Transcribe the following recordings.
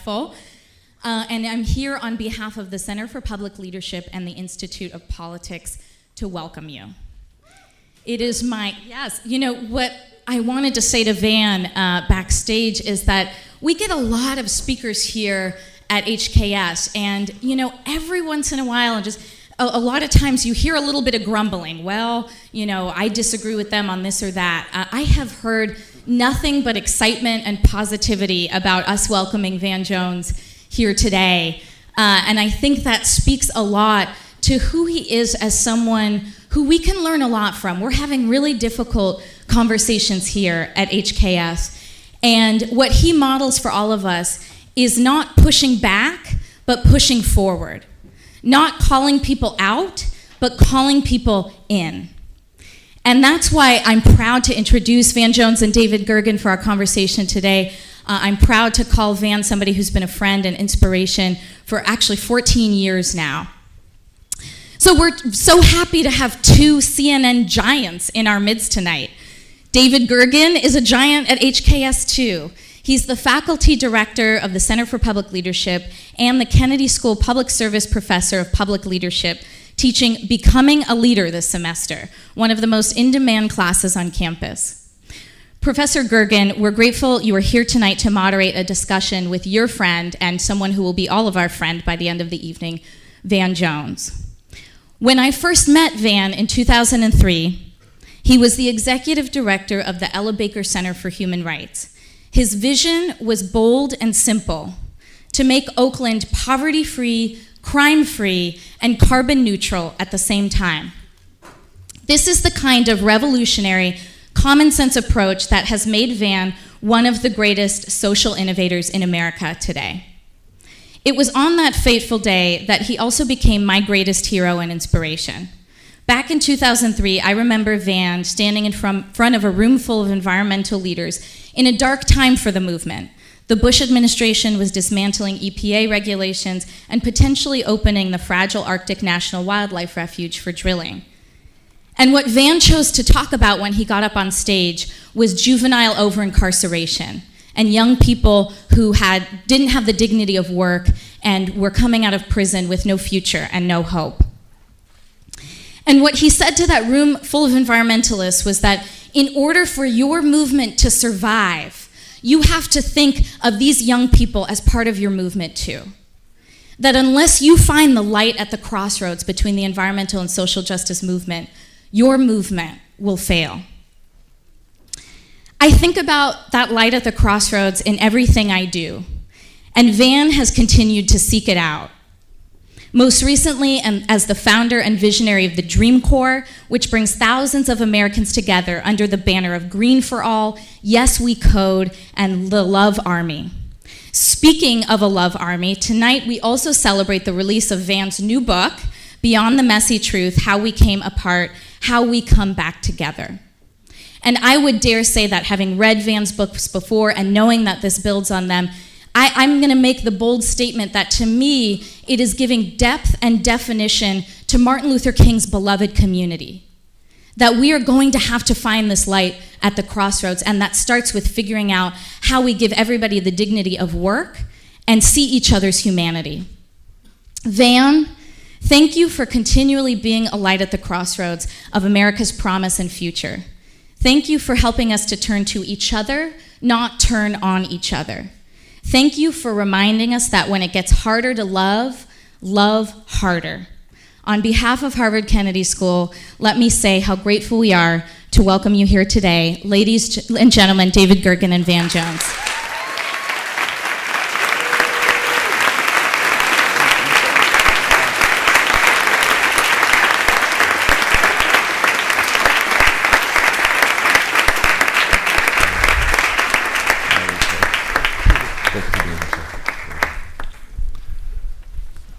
Bethel. And I'm here on behalf of the Center for Public Leadership and the Institute of Politics to welcome you. It is what I wanted to say to Van backstage is that we get a lot of speakers here at HKS, and every once in a while, and just a lot of times you hear a little bit of grumbling. Well, I disagree with them on this or that. I have heard nothing but excitement and positivity about us welcoming Van Jones here today. And I think that speaks a lot to who he is as someone who we can learn a lot from. We're having really difficult conversations here at HKS. And what he models for all of us is not pushing back, but pushing forward. Not calling people out, but calling people in. And that's why I'm proud to introduce Van Jones and David Gergen for our conversation today. I'm proud to call Van somebody who's been a friend and inspiration for actually 14 years now. So we're so happy to have two CNN giants in our midst tonight. David Gergen is a giant at HKS too. He's the faculty director of the Center for Public Leadership and the Kennedy School Public Service Professor of Public Leadership, teaching Becoming a Leader this semester, one of the most in-demand classes on campus. Professor Gergen, we're grateful you are here tonight to moderate a discussion with your friend and someone who will be all of our friend by the end of the evening, Van Jones. When I first met Van in 2003, he was the executive director of the Ella Baker Center for Human Rights. His vision was bold and simple: to make Oakland poverty-free, crime-free, and carbon neutral at the same time. This is the kind of revolutionary, common sense approach that has made Van one of the greatest social innovators in America today. It was on that fateful day that he also became my greatest hero and inspiration. Back in 2003, I remember Van standing in front of a room full of environmental leaders in a dark time for the movement. The Bush administration was dismantling EPA regulations and potentially opening the fragile Arctic National Wildlife Refuge for drilling. And what Van chose to talk about when he got up on stage was juvenile over-incarceration and young people who didn't have the dignity of work and were coming out of prison with no future and no hope. And what he said to that room full of environmentalists was that in order for your movement to survive, you have to think of these young people as part of your movement too. That unless you find the light at the crossroads between the environmental and social justice movement, your movement will fail. I think about that light at the crossroads in everything I do, and Van has continued to seek it out. Most recently, as the founder and visionary of the Dream Corps, which brings thousands of Americans together under the banner of Green for All, Yes We Code, and the Love Army. Speaking of a Love Army, tonight we also celebrate the release of Van's new book, Beyond the Messy Truth: How We Came Apart, How We Come Back Together. And I would dare say that having read Van's books before and knowing that this builds on them, I'm going to make the bold statement that to me, it is giving depth and definition to Martin Luther King's beloved community. That we are going to have to find this light at the crossroads, and that starts with figuring out how we give everybody the dignity of work and see each other's humanity. Van, thank you for continually being a light at the crossroads of America's promise and future. Thank you for helping us to turn to each other, not turn on each other. Thank you for reminding us that when it gets harder to love, love harder. On behalf of Harvard Kennedy School, let me say how grateful we are to welcome you here today, ladies and gentlemen, David Gergen and Van Jones.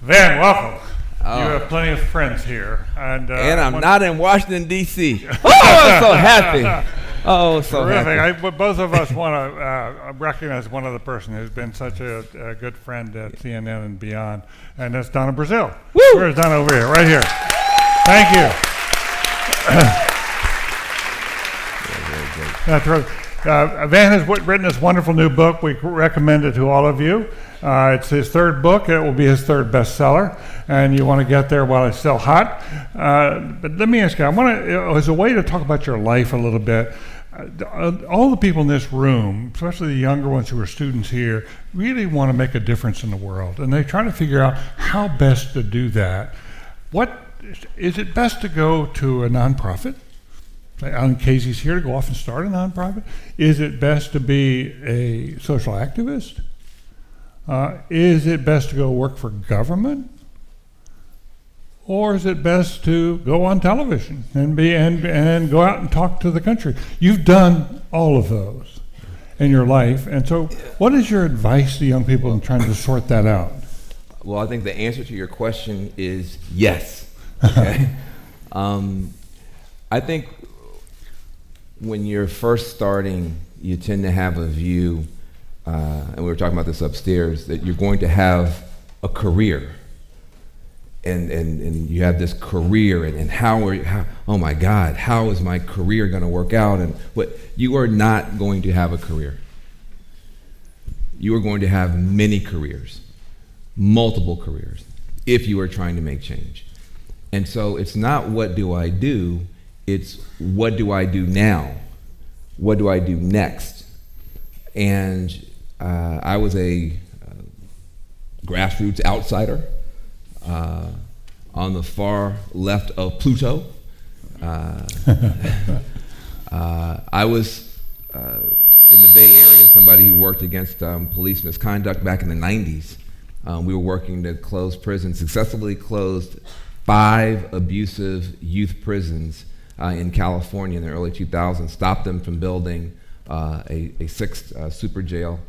Van, welcome. You have plenty of friends here. And I'm not in Washington, D.C. Oh, I'm so happy. Oh, so terrific. happy. Both of us want to recognize one other person who's been such a good friend at CNN and beyond, and that's Donna Brazil. Woo! Where's Donna? Over here, right here. Thank you. That's right. Van has written this wonderful new book. We recommend it to all of you. It's his third book. It will be his third bestseller, and you want to get there while it's still hot. But let me ask you, I want to, as a way to talk about your life a little bit, all the people in this room, especially the younger ones who are students here, really want to make a difference in the world, and they're trying to figure out how best to do that. What is it best to go to a nonprofit? Alan Casey's here to go off and start a nonprofit. Is it best to be a social activist? Is it best to go work for government? Or is it best to go on television and go out and talk to the country? You've done all of those in your life, and so what is your advice to young people in trying to sort that out? Well, I think the answer to your question is yes. Okay. I think when you're first starting, you tend to have a view, and we were talking about this upstairs, that you're going to have a career. And you have this career, and how, oh my God, how is my career going to work out? And what, you are not going to have a career. You are going to have many careers, multiple careers, if you are trying to make change. And so it's not what do I do, it's what do I do now? What do I do next? And I was a grassroots outsider. On the far left of Pluto. I was in the Bay Area, somebody who worked against police misconduct back in the 90s. We were working to close prisons, successfully closed 5 abusive youth prisons in California in the early 2000s, stopped them from building a 6th super jail,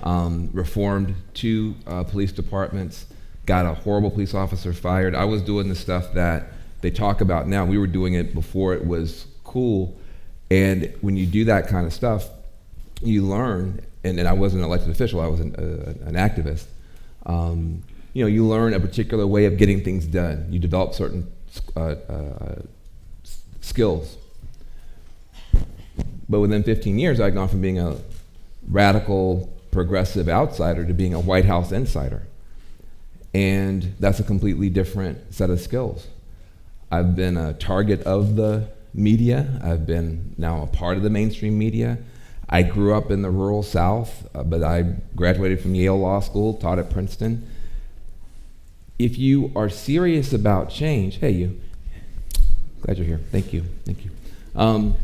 reformed 2 police departments, got a horrible police officer fired. I was doing the stuff that they talk about now. We were doing it before it was cool. And when you do that kind of stuff, you learn, and I wasn't an elected official, I was an activist. You learn a particular way of getting things done. You develop certain skills. But within 15 years, I'd gone from being a radical, progressive outsider to being a White House insider. And that's a completely different set of skills. I've been a target of the media. I've been now a part of the mainstream media. I grew up in the rural South, but I graduated from Yale Law School, taught at Princeton. If you are serious about change, hey, you, glad you're here, thank you.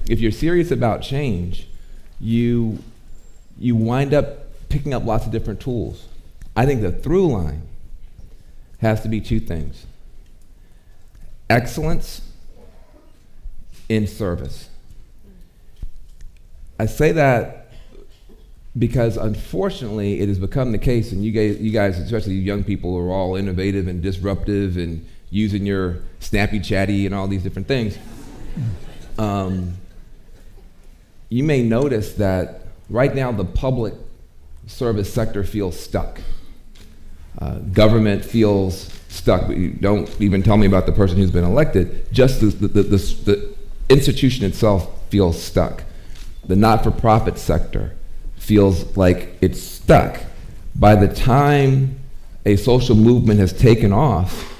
If you're serious about change, you wind up picking up lots of different tools. I think the through line has to be 2 things. Excellence in service. I say that because unfortunately it has become the case, and you guys, especially you young people, are all innovative and disruptive and using your Snappy Chatty and all these different things. You may notice that right now the public service sector feels stuck. Government feels stuck. Don't even tell me about the person who's been elected. Just the institution itself feels stuck. The not-for-profit sector feels like it's stuck. By the time a social movement has taken off,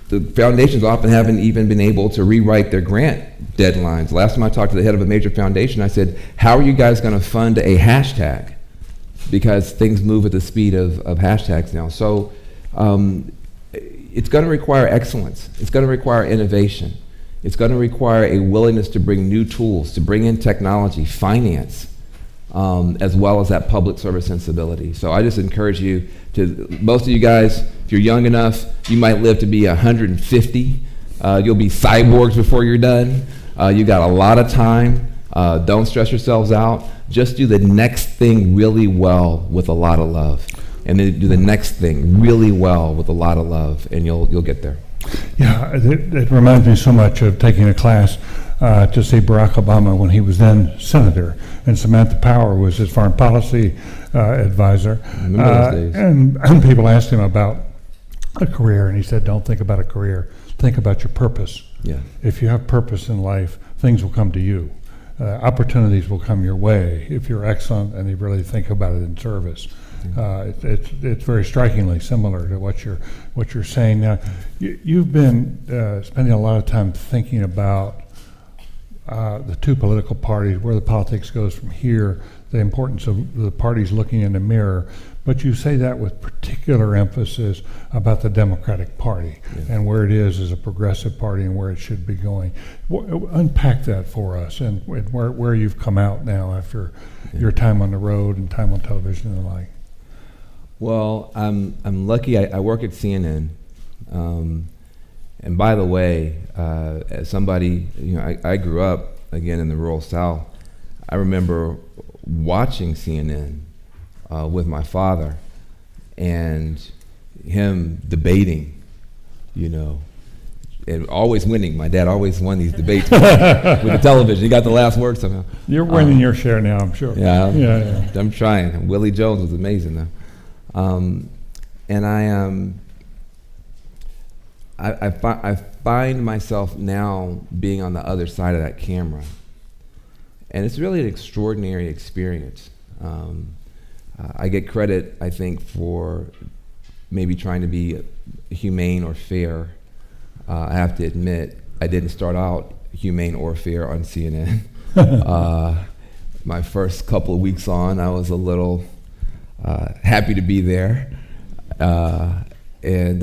the foundations often haven't even been able to rewrite their grant deadlines. Last time I talked to the head of a major foundation, I said, how are you guys going to fund a hashtag? Because things move at the speed of hashtags now. So it's going to require excellence. It's going to require innovation. It's going to require a willingness to bring new tools, to bring in technology, finance, as well as that public service sensibility. So I just encourage you to, most of you guys, if you're young enough, you might live to be 150. You'll be cyborgs before you're done. You got a lot of time. Don't stress yourselves out. Just do the next thing really well with a lot of love. And then do the next thing really well with a lot of love, and you'll get there. Yeah, it reminds me so much of taking a class to see Barack Obama when he was then senator, and Samantha Power was his foreign policy advisor. Remember those days. And people asked him about a career, and he said, don't think about a career, think about your purpose. Yeah. If you have purpose in life, things will come to you. Opportunities will come your way if you're excellent and you really think about it in service. It's very strikingly similar to what you're saying now. You've been spending a lot of time thinking about the two political parties, where the politics goes from here, the importance of the parties looking in the mirror, but you say that with particular emphasis about the Democratic Party and where it is as a progressive party and where it should be going. Unpack that for us and where you've come out now after your time on the road and time on television and the like. Well, I'm lucky. I work at CNN, and by the way, as somebody, I grew up again in the rural South. I remember watching CNN with my father and him debating, and always winning. My dad always won these debates with the television. He got the last word somehow. You're winning your share now, I'm sure. Yeah. I'm trying. Willie Jones was amazing though. And I find myself now being on the other side of that camera, and it's really an extraordinary experience. I get credit, I think, for maybe trying to be humane or fair. I have to admit, I didn't start out humane or fair on CNN. My first couple of weeks on, I was a little happy to be there. And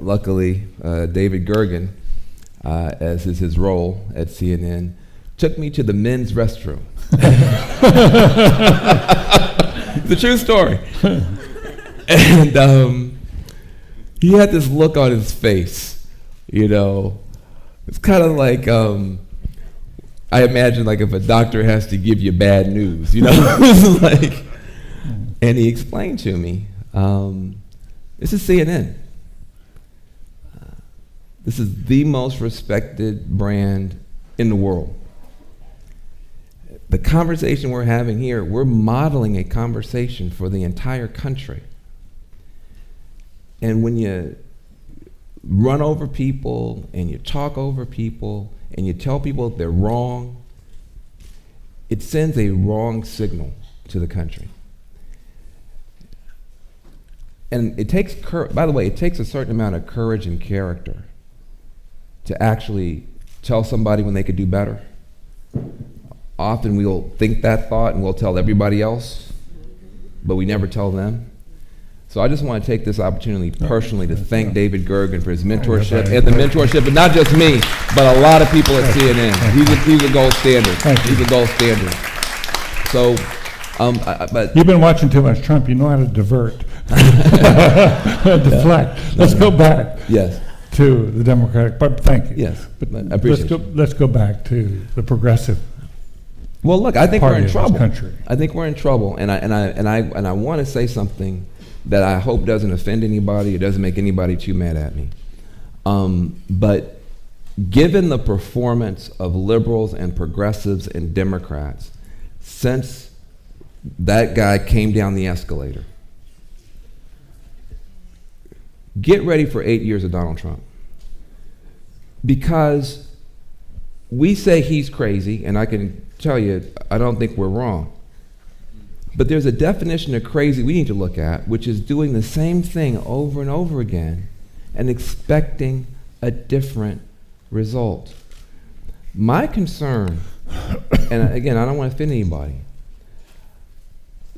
luckily, David Gergen, as is his role at CNN, took me to the men's restroom. It's a true story. And he had this look on his face, It's kind of like, I imagine like if a doctor has to give you bad news, It's like, and he explained to me, this is CNN. This is the most respected brand in the world. The conversation we're having here, we're modeling a conversation for the entire country. And when you run over people and you talk over people and you tell people they're wrong, it sends a wrong signal to the country. And it takes by the way, it takes a certain amount of courage and character to actually tell somebody when they could do better. Often we'll think that thought and we'll tell everybody else, but we never tell them. So I just want to take this opportunity personally to thank David Gergen for his mentorship and the mentorship, and not just me, but a lot of people at CNN. He's a gold standard. He's a gold standard. So, but you've been watching too much Trump. You know how to divert, deflect. Let's go back. Yes. To the Democratic, but thank you. Yes, but I appreciate let's go back to the progressive. Well, look, I think we're in trouble. Country. I think we're in trouble, and I want to say something that I hope doesn't offend anybody or doesn't make anybody too mad at me. But given the performance of liberals and progressives and Democrats since that guy came down the escalator, get ready for 8 years of Donald Trump. Because we say he's crazy, and I can tell you, I don't think we're wrong. But there's a definition of crazy we need to look at, which is doing the same thing over and over again and expecting a different result. My concern, and again, I don't want to offend anybody,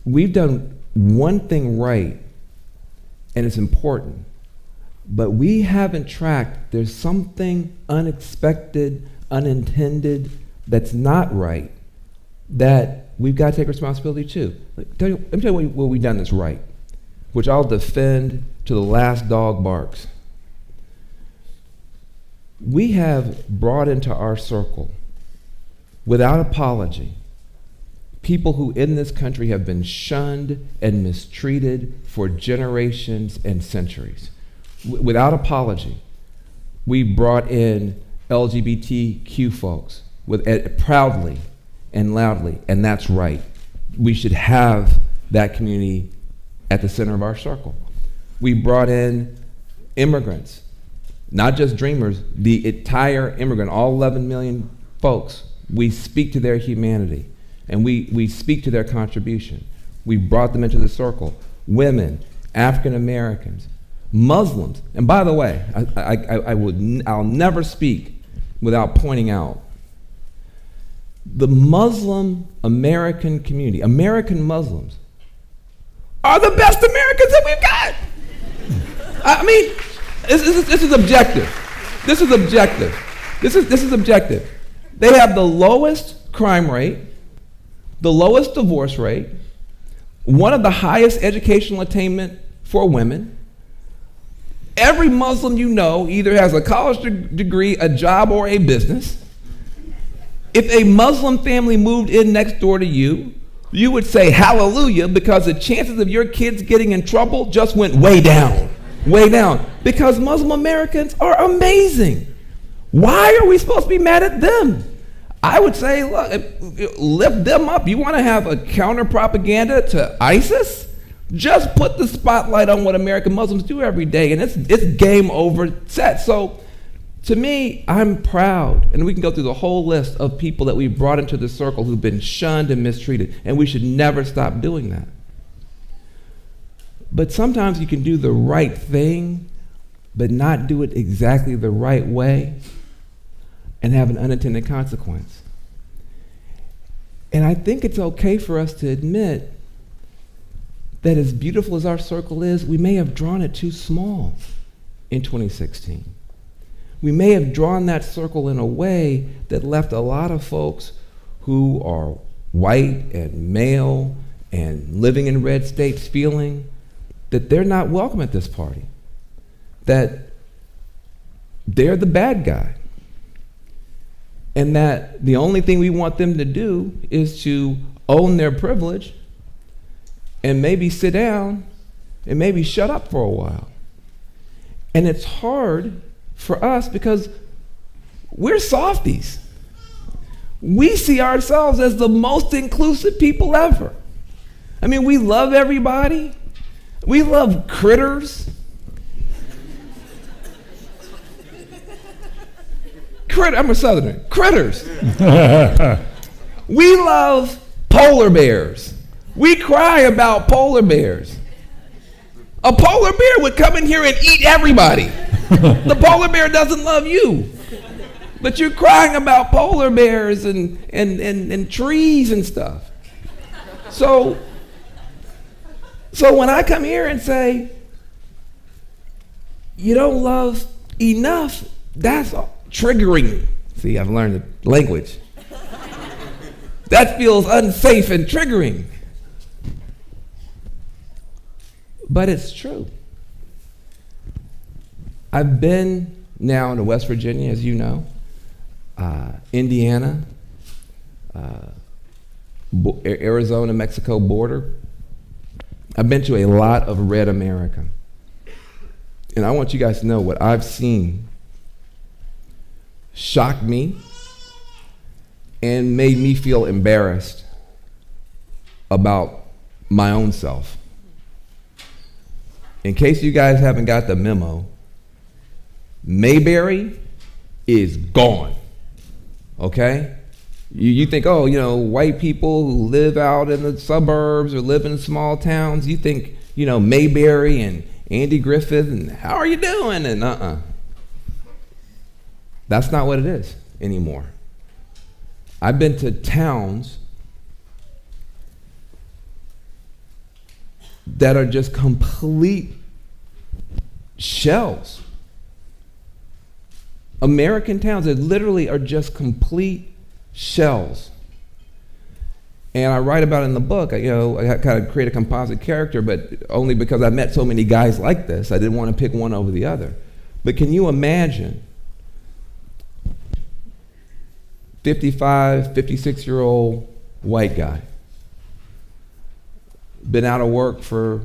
we've done one thing right, and it's important, but we haven't tracked, there's something unexpected, unintended, that's not right, that we've got to take responsibility to. Let me tell you what we've done that's right, which I'll defend to the last dog barks. We have brought into our circle, without apology, people who in this country have been shunned and mistreated for generations and centuries. Without apology, we brought in LGBTQ folks proudly and loudly, and that's right. We should have that community at the center of our circle. We brought in immigrants, not just dreamers, the entire immigrant, all 11 million folks. We speak to their humanity, and we speak to their contribution. We brought them into the circle. women, African Americans, Muslims. And by the way, I'll never speak without pointing out the Muslim American community, American Muslims, are the best Americans that we've got. I mean, this is objective. This is objective. This is objective. They have the lowest crime rate, the lowest divorce rate, one of the highest educational attainment for women. Every Muslim you know either has a college degree, a job, or a business. If a Muslim family moved in next door to you, you would say hallelujah, because the chances of your kids getting in trouble just went way down, because Muslim Americans are amazing. Why are we supposed to be mad at them? I would say, look, lift them up. You want to have a counter propaganda to ISIS? Just put the spotlight on what American Muslims do every day, and it's game over set. So to me, I'm proud, and we can go through the whole list of people that we've brought into the circle who've been shunned and mistreated, and we should never stop doing that. But sometimes you can do the right thing, but not do it exactly the right way, and have an unintended consequence. And I think it's okay for us to admit that as beautiful as our circle is, we may have drawn it too small in 2016. We may have drawn that circle in a way that left a lot of folks who are white and male and living in red states feeling that they're not welcome at this party, that they're the bad guy, and that the only thing we want them to do is to own their privilege and maybe sit down and maybe shut up for a while. And it's hard for us because we're softies. We see ourselves as the most inclusive people ever. I mean, we love everybody. We love critters. I'm a Southerner. Critters. We love polar bears. We cry about polar bears. A polar bear would come in here and eat everybody. The polar bear doesn't love you. But you're crying about polar bears and trees and stuff. So when I come here and say, you don't love enough, that's triggering. See, I've learned the language. That feels unsafe and triggering. But it's true. I've been now to West Virginia, as you know, Indiana, Arizona-Mexico border. I've been to a lot of red America. And I want you guys to know what I've seen shocked me and made me feel embarrassed about my own self. In case you guys haven't got the memo, Mayberry is gone, okay? You think, oh, you know, white people who live out in the suburbs or live in small towns, you think, you know, Mayberry and Andy Griffith and how are you doing? And That's not what it is anymore. I've been to towns that are just complete shells. American towns that literally are just complete shells. And I write about it in the book. I kind of create a composite character, but only because I met so many guys like this. I didn't want to pick one over the other. But can you imagine 55, 56-year-old white guy, been out of work for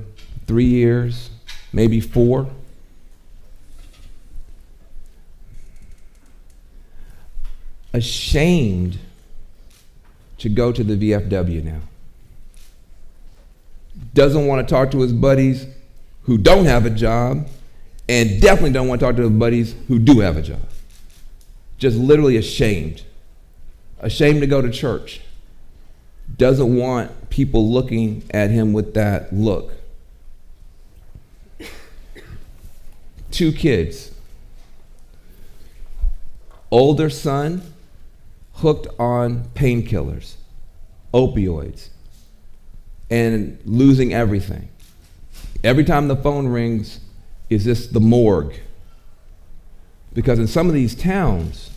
3 years, maybe 4. Ashamed to go to the VFW now. Doesn't want to talk to his buddies who don't have a job, and definitely don't want to talk to his buddies who do have a job. Just literally ashamed. Ashamed to go to church. Doesn't want people looking at him with that look. 2 kids. Older son hooked on painkillers, opioids, and losing everything. Every time the phone rings, is this the morgue? Because in some of these towns,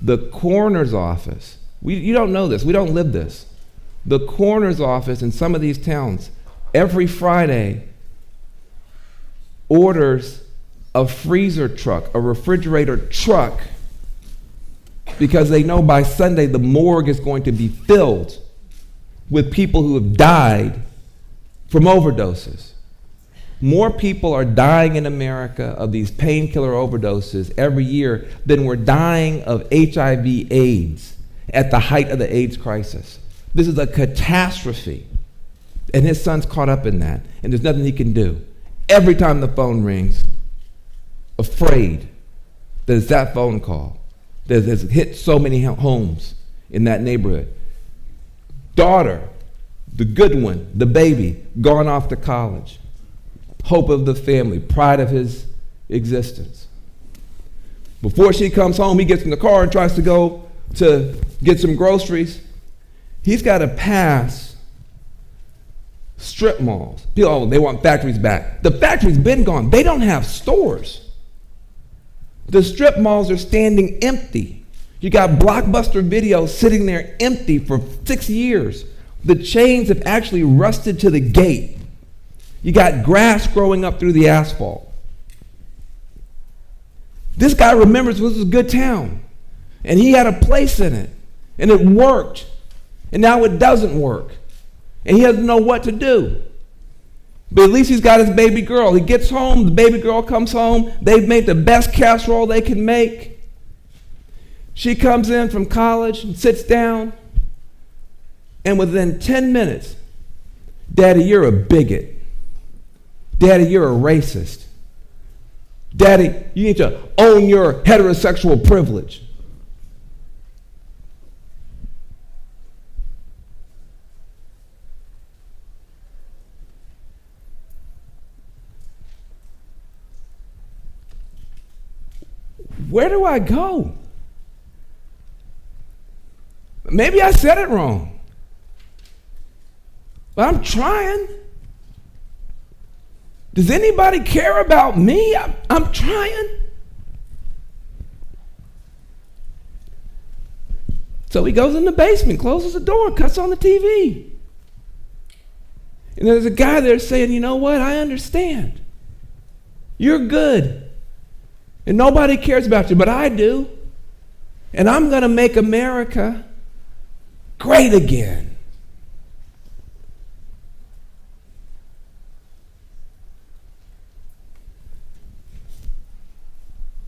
the coroner's office, you don't know this, we don't live this. The coroner's office in some of these towns, every Friday, orders a freezer truck, a refrigerator truck, because they know by Sunday the morgue is going to be filled with people who have died from overdoses. More people are dying in America of these painkiller overdoses every year than were dying of HIV/AIDS at the height of the AIDS crisis. This is a catastrophe. And his son's caught up in that, and there's nothing he can do. Every time the phone rings, afraid that it's that phone call that has hit so many homes in that neighborhood. Daughter, the good one, the baby, gone off to college. Hope of the family, pride of his existence. Before she comes home, he gets in the car and tries to go to get some groceries. He's got to pass strip malls. People, oh, they want factories back. The factory's been gone. They don't have stores. The strip malls are standing empty. You got Blockbuster Video sitting there empty for 6 years. The chains have actually rusted to the gate. You got grass growing up through the asphalt. This guy remembers this was a good town, and he had a place in it, and it worked, and now it doesn't work, and he doesn't know what to do. But at least he's got his baby girl. He gets home, the baby girl comes home, they've made the best casserole they can make. She comes in from college and sits down, and within 10 minutes, Daddy, you're a bigot. Daddy, you're a racist. Daddy, you need to own your heterosexual privilege. Where do I go? Maybe I said it wrong, but I'm trying. Does anybody care about me? I'm trying. So he goes in the basement, closes the door, cuts on the TV. And there's a guy there saying, you know what? I understand. You're good. And nobody cares about you, but I do. And I'm going to make America great again.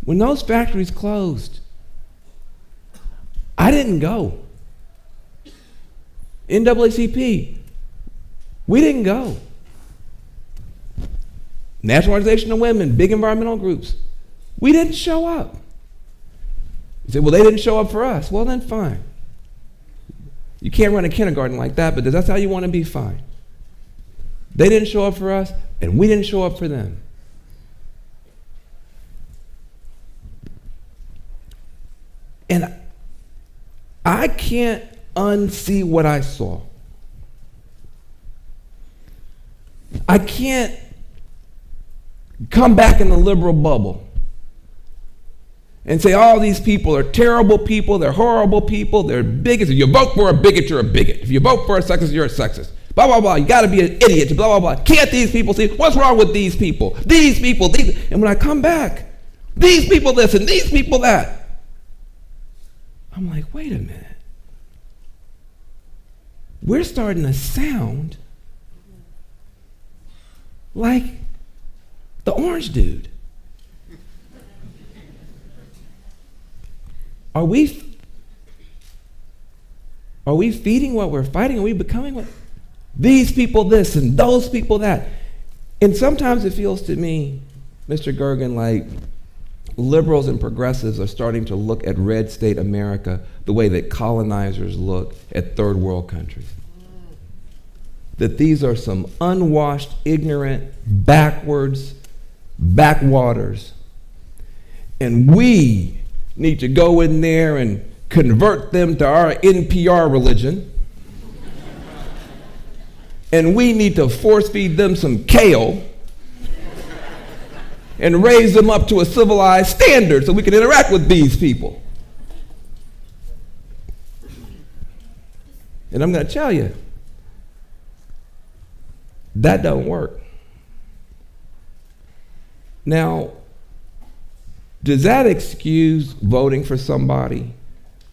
When those factories closed, I didn't go. NAACP, we didn't go. National Organization of Women, big environmental groups, we didn't show up. You say, well, they didn't show up for us. Well, then fine. You can't run a kindergarten like that, but that's how you want to be, fine. They didn't show up for us, and we didn't show up for them. And I can't unsee what I saw. I can't come back in the liberal bubble and say all these people are terrible people, they're horrible people, they're bigots. If you vote for a bigot, you're a bigot. If you vote for a sexist, you're a sexist. Blah, blah, blah. You got to be an idiot. Blah, blah, blah. Can't these people see? What's wrong with these people? These people, these. And when I come back, these people this and these people that. I'm like, wait a minute. We're starting to sound like the orange dude. Are we feeding what we're fighting? Are we becoming what? These people this and those people that. And sometimes it feels to me, Mr. Gergen, like liberals and progressives are starting to look at red state America the way that colonizers look at third world countries. That these are some unwashed, ignorant, backwards, backwaters, and we need to go in there and convert them to our NPR religion, and we need to force feed them some kale and raise them up to a civilized standard so we can interact with these people. And I'm going to tell you, that don't work. Now, does that excuse voting for somebody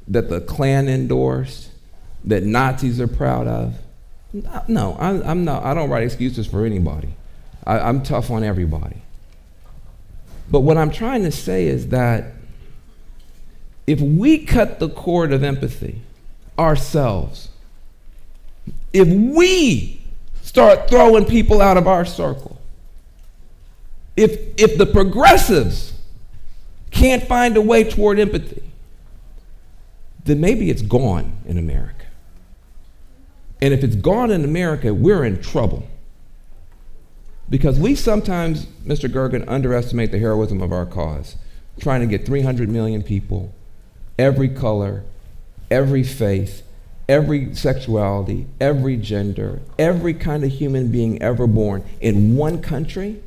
that the Klan endorsed, that Nazis are proud of? No, I'm not. I don't write excuses for anybody. I'm tough on everybody. But what I'm trying to say is that if we cut the cord of empathy ourselves, if we start throwing people out of our circle, if the progressives can't find a way toward empathy, then maybe it's gone in America. And if it's gone in America, we're in trouble. Because we sometimes, Mr. Gergen, underestimate the heroism of our cause, trying to get 300 million people, every color, every faith, every sexuality, every gender, every kind of human being ever born in one country,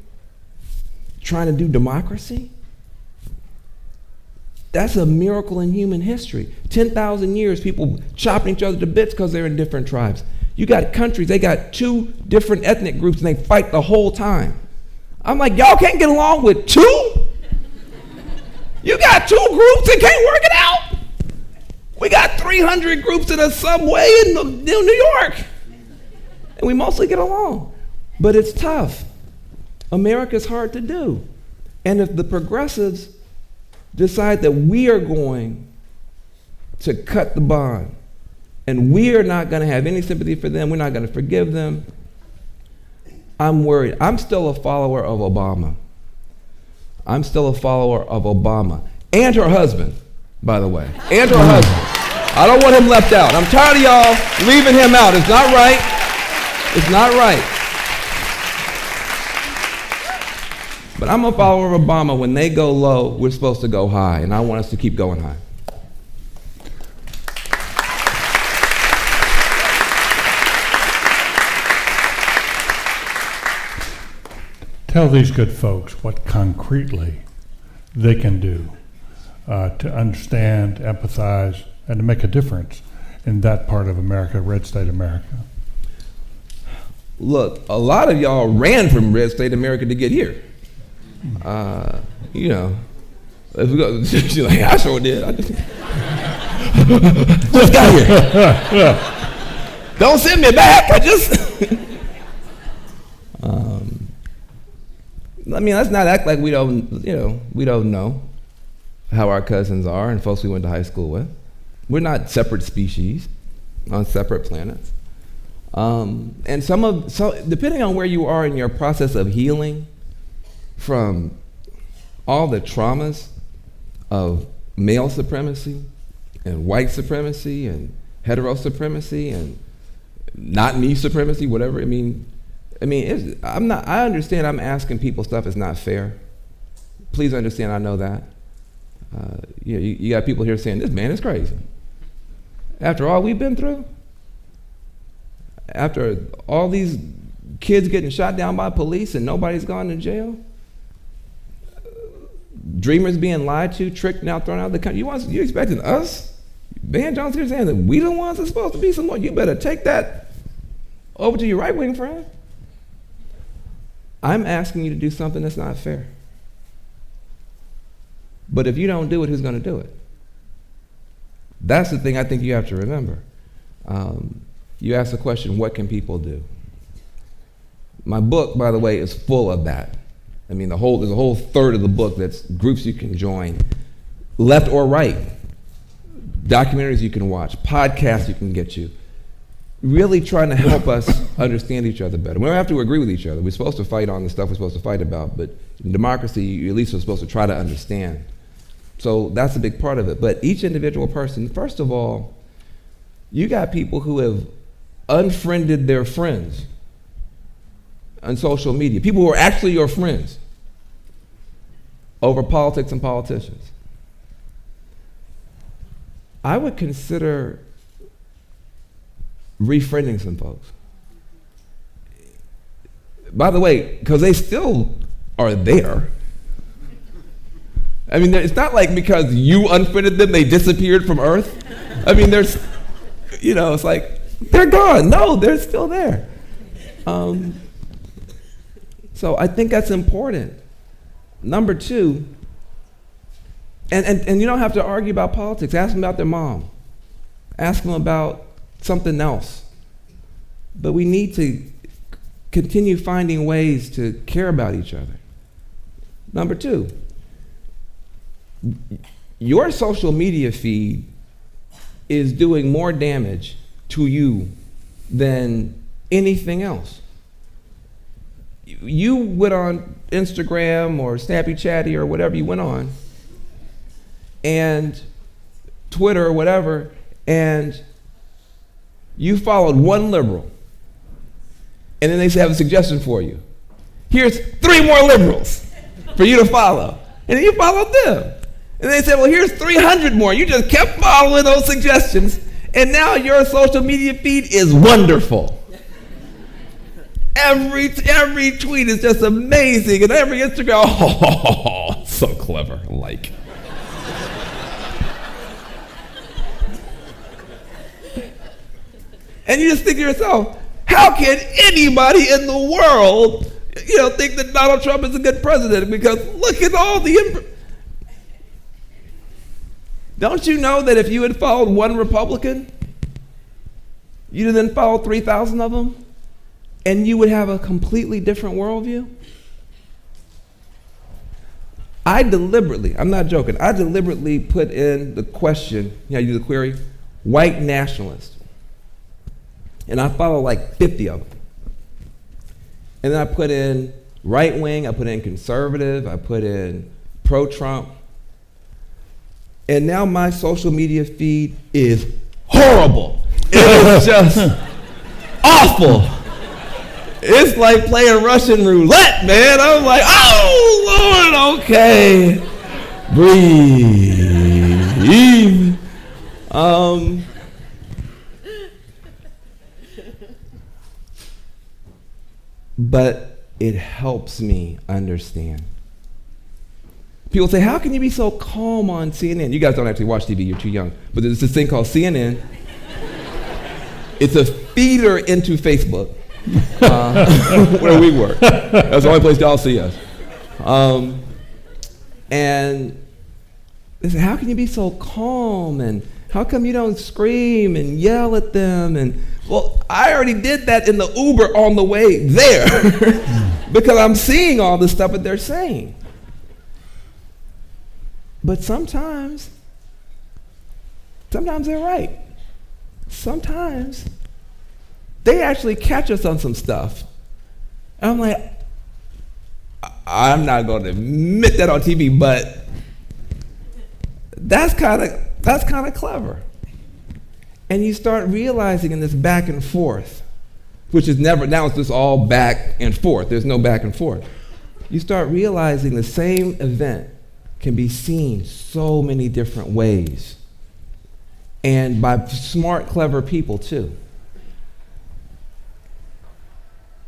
trying to do democracy. That's a miracle in human history. 10,000 years, people chopping each other to bits because they're in different tribes. You got countries, they got 2 different ethnic groups and they fight the whole time. I'm like, y'all can't get along with 2? You got 2 groups and can't work it out? We got 300 groups in a subway in New York. And we mostly get along. But it's tough. America's hard to do. And if the progressives decide that we are going to cut the bond and we are not going to have any sympathy for them, we're not going to forgive them, I'm worried. I'm still a follower of Obama. I'm still a follower of Obama. And her husband, by the way. And her husband. I don't want him left out. I'm tired of y'all leaving him out. It's not right. It's not right. But I'm a follower of Obama. When they go low, we're supposed to go high, and I want us to keep going high. Tell these good folks what concretely they can do to understand, empathize, and to make a difference in that part of America, red state America. Look, a lot of y'all ran from red state America to get here. You know, if we go, she's like, I sure did. I just got here. Don't send me back. I just. I mean, let's not act like we don't know how our cousins are and folks we went to high school with. We're not separate species on separate planets. And so depending on where you are in your process of healing from all the traumas of male supremacy and white supremacy and hetero supremacy and not me supremacy, whatever. I mean, I understand I'm asking people stuff that's not fair. Please understand, I know that. You got people here saying, this man is crazy. After all we've been through, after all these kids getting shot down by police and nobody's gone to jail, dreamers being lied to, tricked, now thrown out of the country. You expecting us, Van Johnson, here saying that we the ones that's supposed to be someone? You better take that over to your right-wing friend. I'm asking you to do something that's not fair. But if you don't do it, who's going to do it? That's the thing I think you have to remember. You asked the question, what can people do? My book, by the way, is full of that. I mean, there's a whole third of the book that's groups you can join, left or right, documentaries you can watch, podcasts you can get you, really trying to help us understand each other better. We don't have to agree with each other. We're supposed to fight on the stuff we're supposed to fight about, but in democracy, you at least are supposed to try to understand. So that's a big part of it. But each individual person, first of all, you got people who have unfriended their friends on social media, people who are actually your friends. over politics and politicians. I would consider refriending some folks. By the way, because they still are there. I mean, it's not like because you unfriended them, they disappeared from Earth. I mean, there's, it's like, they're gone. No, they're still there. So I think that's important. Number two, and you don't have to argue about politics. Ask them about their mom. Ask them about something else. But we need to continue finding ways to care about each other. Number two, your social media feed is doing more damage to you than anything else. You went on Instagram or Snappy Chatty or whatever you went on, and Twitter or whatever, and you followed one liberal, and then they have a suggestion for you. Here's 3 more liberals for you to follow. And then you followed them. And they said, well, here's 300 more. You just kept following those suggestions, and now your social media feed is wonderful. Every tweet is just amazing, and every Instagram, oh, so clever, like. And you just think to yourself, how can anybody in the world, think that Donald Trump is a good president? Because look at all the Don't you know that if you had followed one Republican, you'd have then followed 3,000 of them, and you would have a completely different worldview? I'm not joking, I deliberately put in the question, you do the query, white nationalist. And I follow like 50 of them. And then I put in right wing, I put in conservative, I put in pro-Trump. And now my social media feed is horrible. It is just awful. It's like playing Russian roulette, man. I'm like, oh, Lord, okay. Breathe. But it helps me understand. People say, how can you be so calm on CNN? You guys don't actually watch TV, you're too young. But there's this thing called CNN. It's a feeder into Facebook, where we work. That's the only place y'all see us. And they say, how can you be so calm? And how come you don't scream and yell at them? And well, I already did that in the Uber on the way there because I'm seeing all the stuff that they're saying. But sometimes they're right. Sometimes they actually catch us on some stuff. And I'm like, I'm not going to admit that on TV, but that's kind of clever. And you start realizing in this back and forth, which is never, now it's just all back and forth. There's no back and forth. You start realizing the same event can be seen so many different ways. And by smart, clever people too.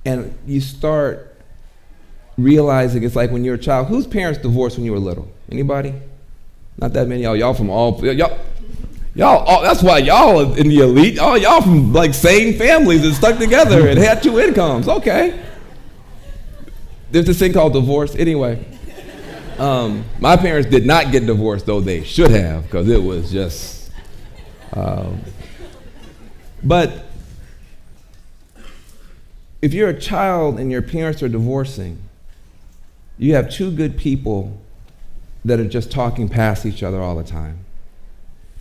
And you start realizing it's like when you're a child. Whose parents divorced when you were little? Anybody? Not that many. Y'all from all, y'all, that's why y'all are in the elite. Oh, y'all from like same families and stuck together and had 2 incomes. Okay. There's this thing called divorce. Anyway, my parents did not get divorced, though they should have, because it was just. But if you're a child and your parents are divorcing, you have 2 good people that are just talking past each other all the time.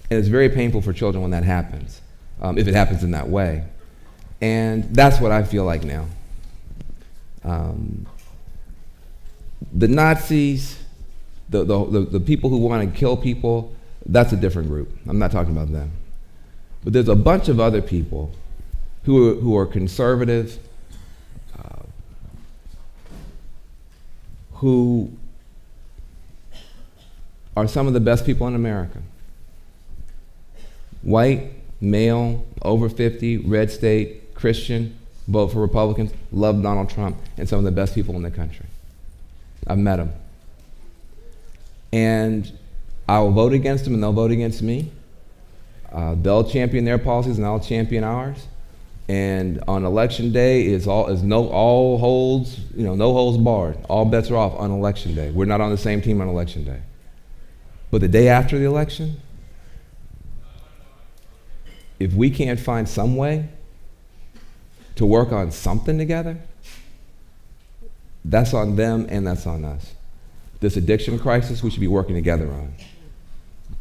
And it's very painful for children when that happens, if it happens in that way. And that's what I feel like now. The Nazis, the people who want to kill people, that's a different group. I'm not talking about them. But there's a bunch of other people who are conservative, who are some of the best people in America. White, male, over 50, red state, Christian, vote for Republicans, love Donald Trump, and some of the best people in the country. I've met them. And I will vote against them and they'll vote against me. They'll champion their policies and I'll champion ours. And on election day no holds barred. All bets are off on election day. We're not on the same team on election day. But the day after the election, if we can't find some way to work on something together, that's on them and that's on us. This addiction crisis, we should be working together on.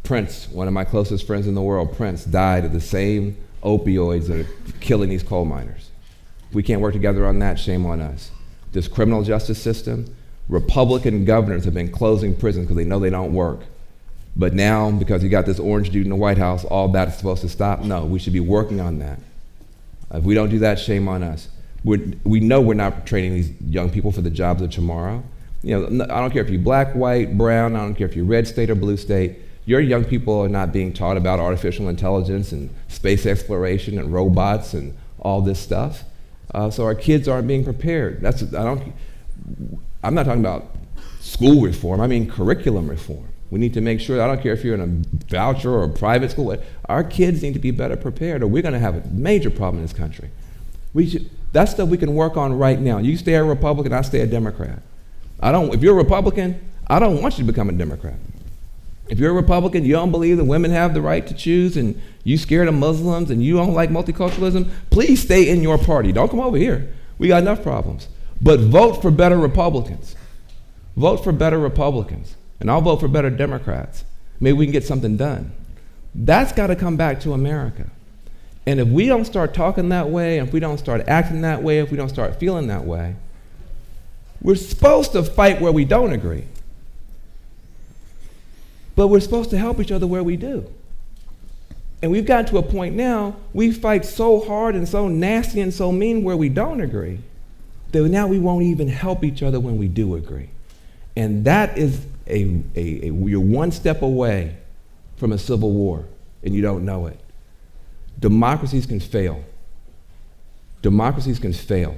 Prince, one of my closest friends in the world, Prince, died of the same opioids that are killing these coal miners. If we can't work together on that, shame on us. This criminal justice system, Republican governors have been closing prisons because they know they don't work. But now, because you got this orange dude in the White House, all that's supposed to stop? No, we should be working on that. If we don't do that, shame on us. We know we're not training these young people for the jobs of tomorrow. You know, I don't care if you're black, white, brown, I don't care if you're red state or blue state. Your young people are not being taught about artificial intelligence and space exploration and robots and all this stuff. So our kids aren't being prepared. I'm not talking about school reform, I mean curriculum reform. We need to make sure, I don't care if you're in a voucher or a private school, our kids need to be better prepared or we're gonna have a major problem in this country. That's stuff we can work on right now. You stay a Republican, I stay a Democrat. If you're a Republican, I don't want you to become a Democrat. If you're a Republican, you don't believe that women have the right to choose and you scared of Muslims and you don't like multiculturalism, please stay in your party. Don't come over here. We got enough problems. But vote for better Republicans. Vote for better Republicans. And I'll vote for better Democrats. Maybe we can get something done. That's got to come back to America. And if we don't start talking that way, if we don't start acting that way, if we don't start feeling that way, we're supposed to fight where we don't agree. But we're supposed to help each other where we do. And we've gotten to a point now, we fight so hard and so nasty and so mean where we don't agree, that now we won't even help each other when we do agree. And that is you're one step away from a civil war, and you don't know it. Democracies can fail. Democracies can fail.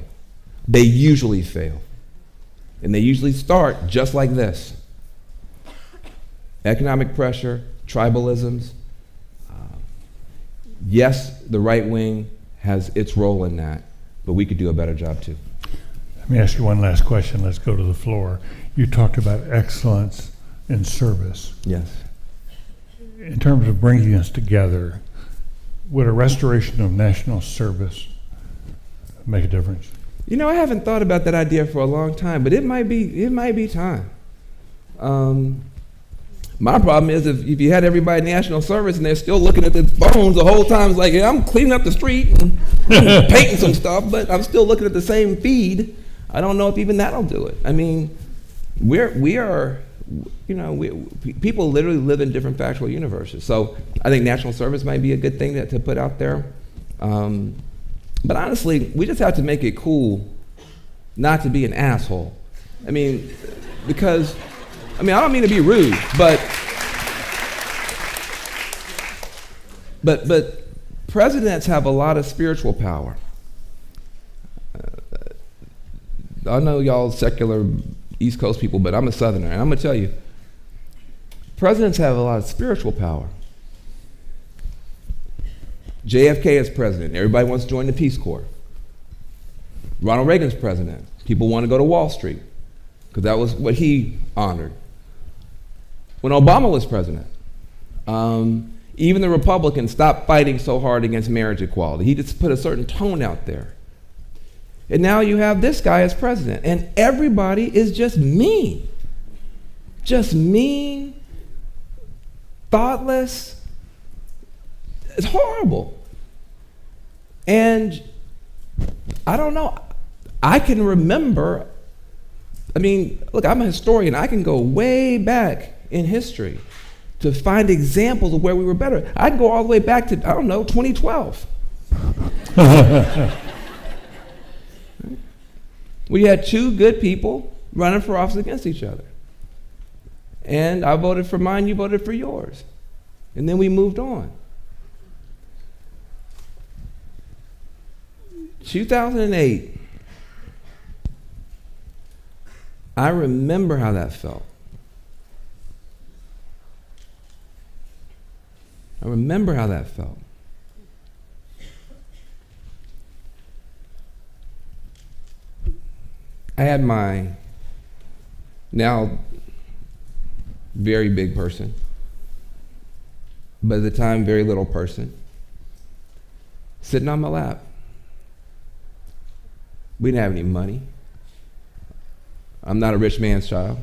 They usually fail. And they usually start just like this. Economic pressure, tribalisms. Yes, the right wing has its role in that, but we could do a better job too. Let me ask you one last question. Let's go to the floor. You talked about excellence in service. Yes. In terms of bringing us together, would a restoration of national service make a difference? You know, I haven't thought about that idea for a long time, but it might be time. My problem is if you had everybody in national service and they're still looking at their phones the whole time, it's like, yeah, I'm cleaning up the street and painting some stuff, but I'm still looking at the same feed. I don't know if even that'll do it. I mean, people literally live in different factual universes. So I think national service might be a good thing to put out there. But honestly, we just have to make it cool not to be an asshole. I mean, because, I don't mean to be rude, but presidents have a lot of spiritual power. I know y'all secular East Coast people, but I'm a Southerner, and I'm gonna tell you, presidents have a lot of spiritual power. JFK is president. Everybody wants to join the Peace Corps. Ronald Reagan's president. People want to go to Wall Street because that was what he honored. When Obama was president, even the Republicans stopped fighting so hard against marriage equality. He just put a certain tone out there. And now you have this guy as president, and everybody is just mean. Just mean, thoughtless. It's horrible. And I don't know, I can remember, look, I'm a historian. I can go way back in history to find examples of where we were better. I can go all the way back to, 2012. We had two good people running for office against each other. And I voted for mine, you voted for yours. And then we moved on. 2008, I remember how that felt. I remember how that felt. I had my now very big person, but at the time very little person, sitting on my lap. We didn't have any money. I'm not a rich man's child.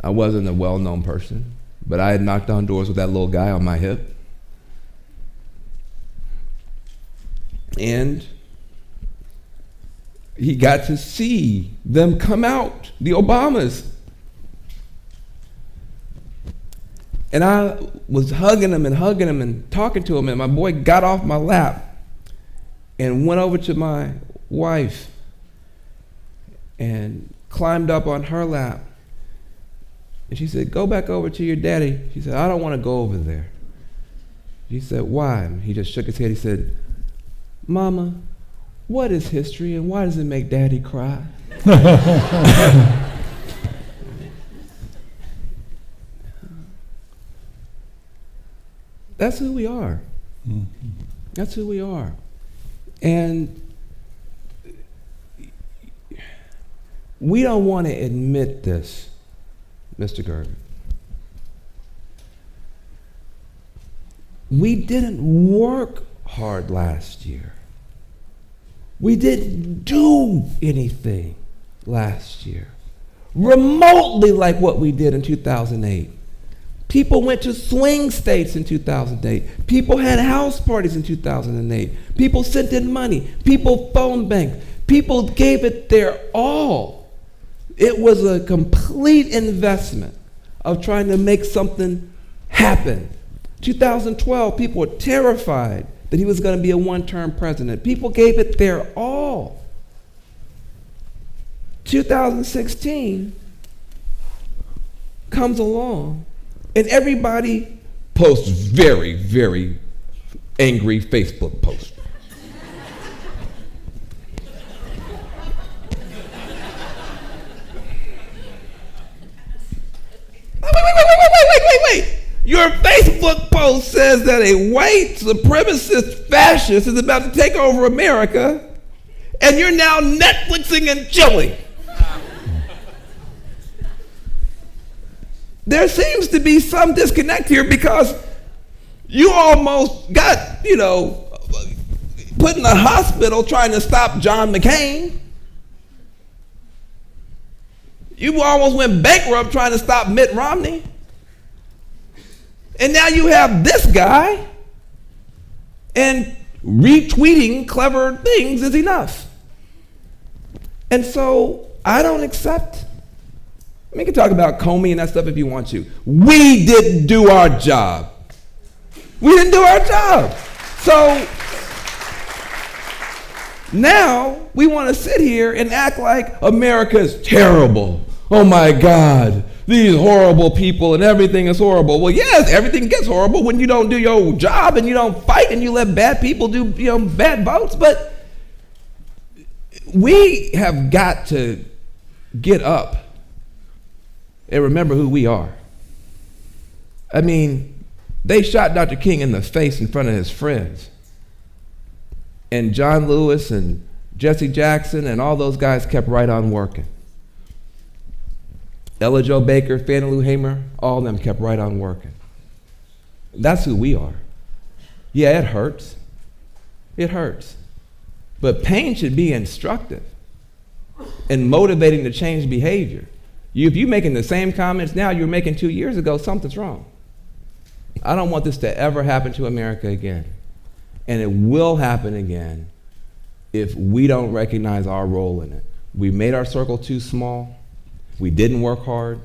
I wasn't a well-known person, but I had knocked on doors with that little guy on my hip. And he got to see them come out, the Obamas. And I was hugging him and talking to him, and my boy got off my lap and went over to my wife and climbed up on her lap. And she said, "Go back over to your daddy." She said, "I don't want to go over there." She said, "Why?" He just shook his head. He said, "Mama, what is history and why does it make daddy cry?" That's who we are. Mm-hmm. That's who we are. And we don't want to admit this, Mr. Gergen. We didn't work hard last year. We didn't do anything last year remotely like what we did in 2008. People went to swing states in 2008. People had house parties in 2008. People sent in money. People phone banked. People gave it their all. It was a complete investment of trying to make something happen. 2012, people were terrified that he was going to be a one-term president. People gave it their all. 2016 comes along, and everybody posts very, very angry Facebook posts. Wait. Your Facebook post says that a white supremacist fascist is about to take over America, and you're now Netflixing and chilling. There seems to be some disconnect here because you almost got, put in a hospital trying to stop John McCain. You almost went bankrupt trying to stop Mitt Romney. And now you have this guy, and retweeting clever things is enough. And so I don't accept. We can talk about Comey and that stuff if you want to. We didn't do our job. We didn't do our job. So now we want to sit here and act like America's terrible. Oh my God, these horrible people and everything is horrible. Well, yes, everything gets horrible when you don't do your job and you don't fight and you let bad people do bad votes. But we have got to get up and remember who we are. I mean, they shot Dr. King in the face in front of his friends. And John Lewis and Jesse Jackson and all those guys kept right on working. Ella Jo Baker, Fannie Lou Hamer, all of them kept right on working. That's who we are. Yeah, it hurts. It hurts. But pain should be instructive and motivating to change behavior. If you're making the same comments now you were making 2 years ago, something's wrong. I don't want this to ever happen to America again. And it will happen again if we don't recognize our role in it. We made our circle too small. We didn't work hard.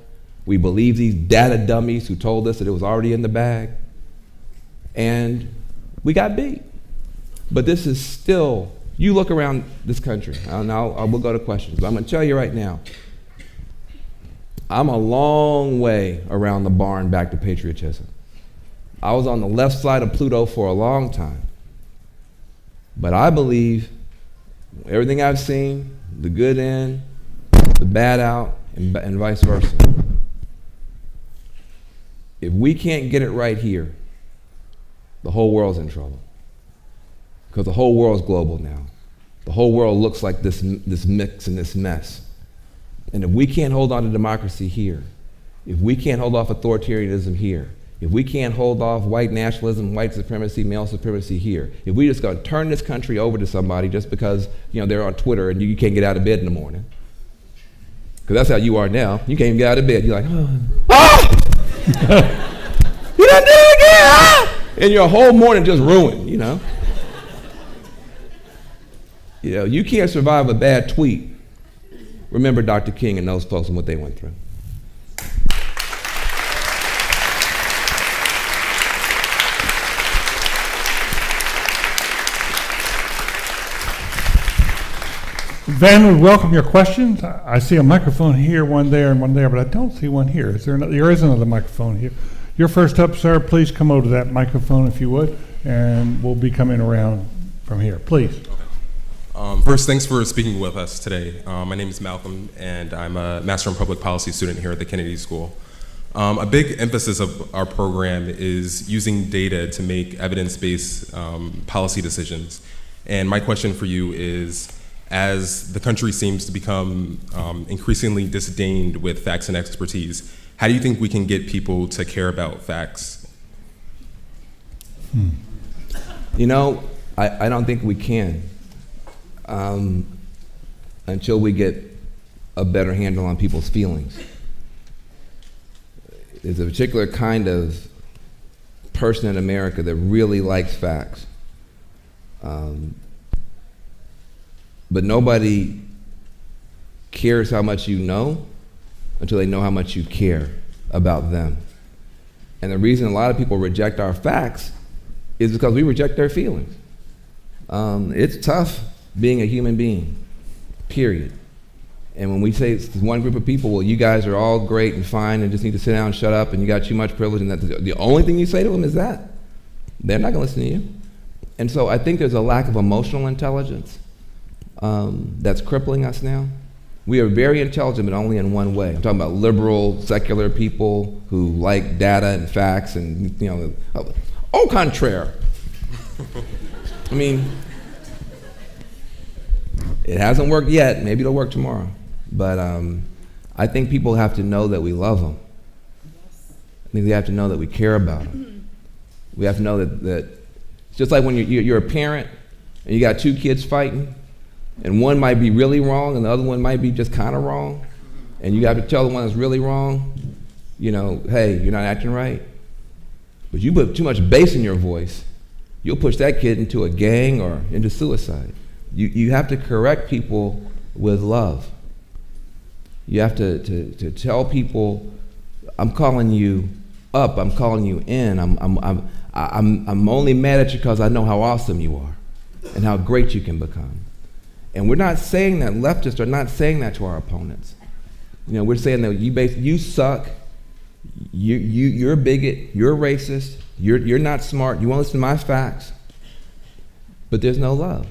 We believed these data dummies who told us that it was already in the bag. And we got beat. But this is still, you look around this country, and I will go to questions, but I'm going to tell you right now, I'm a long way around the barn back to patriotism. I was on the left side of Pluto for a long time. But I believe everything I've seen, the good in, the bad out, and vice versa. If we can't get it right here, the whole world's in trouble. Because the whole world's global now. The whole world looks like this mix and this mess. And if we can't hold on to democracy here, if we can't hold off authoritarianism here, if we can't hold off white nationalism, white supremacy, male supremacy here, if we just gonna turn this country over to somebody just because they're on Twitter and you can't get out of bed in the morning, because that's how you are now. You can't even get out of bed. You're like, oh! You done did it again! Ah! And your whole morning just ruined, You can't survive a bad tweet. Remember Dr. King and those folks and what they went through. Then we welcome your questions. I see a microphone here, one there, and one there, but I don't see one here. There is another microphone here. You're first up, sir. Please come over to that microphone if you would, and we'll be coming around from here. Please. First, thanks for speaking with us today. My name is Malcolm, and I'm a Master in Public Policy student here at the Kennedy School. A big emphasis of our program is using data to make evidence-based policy decisions. And my question for you is, as the country seems to become increasingly disdained with facts and expertise, how do you think we can get people to care about facts? I don't think we can until we get a better handle on people's feelings. There's a particular kind of person in America that really likes facts. But nobody cares how much you know until they know how much you care about them. And the reason a lot of people reject our facts is because we reject their feelings. It's tough being a human being, period. And when we say it's one group of people, well, you guys are all great and fine and just need to sit down and shut up and you got too much privilege, and that the only thing you say to them is that, they're not gonna listen to you. And so I think there's a lack of emotional intelligence that's crippling us now. We are very intelligent, but only in one way. I'm talking about liberal, secular people who like data and facts and, au contraire. I mean, it hasn't worked yet. Maybe it'll work tomorrow. But I think people have to know that we love them. I think they have to know that we care about them. We have to know that it's just like when you're a parent and you got two kids fighting, and one might be really wrong and the other one might be just kind of wrong, and you have to tell the one that's really wrong, hey, you're not acting right. But you put too much bass in your voice, you'll push that kid into a gang or into suicide. You have to correct people with love. You have to tell people, I'm calling you up, I'm calling you in, I'm only mad at you because I know how awesome you are and how great you can become. And we're not saying that, leftists are not saying that to our opponents. We're saying that you suck, you're a bigot, you're a racist, you're not smart, you won't listen to my facts, but there's no love.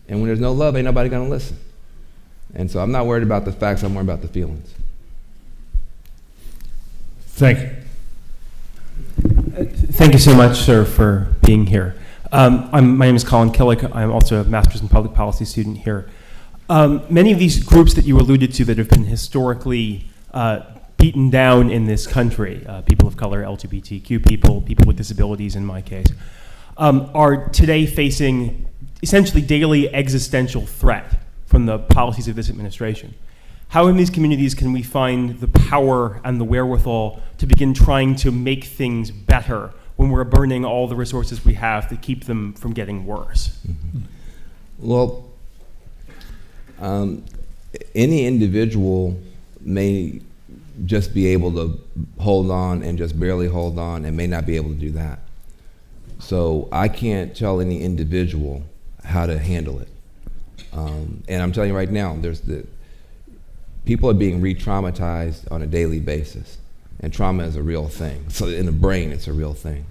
And when there's no love, ain't nobody gonna listen. And so I'm not worried about the facts, I'm worried about the feelings. Thank you. Thank you so much, sir, for being here. My name is Colin Kelly. I'm also a Master's in Public Policy student here. Many of these groups that you alluded to that have been historically beaten down in this country, people of color, LGBTQ people, people with disabilities in my case, are today facing essentially daily existential threat from the policies of this administration. How in these communities can we find the power and the wherewithal to begin trying to make things better when we're burning all the resources we have to keep them from getting worse? Mm-hmm. Well, any individual may just be able to hold on and just barely hold on and may not be able to do that. So I can't tell any individual how to handle it. And I'm telling you right now, People are being re-traumatized on a daily basis, and trauma is a real thing. So in the brain, it's a real thing.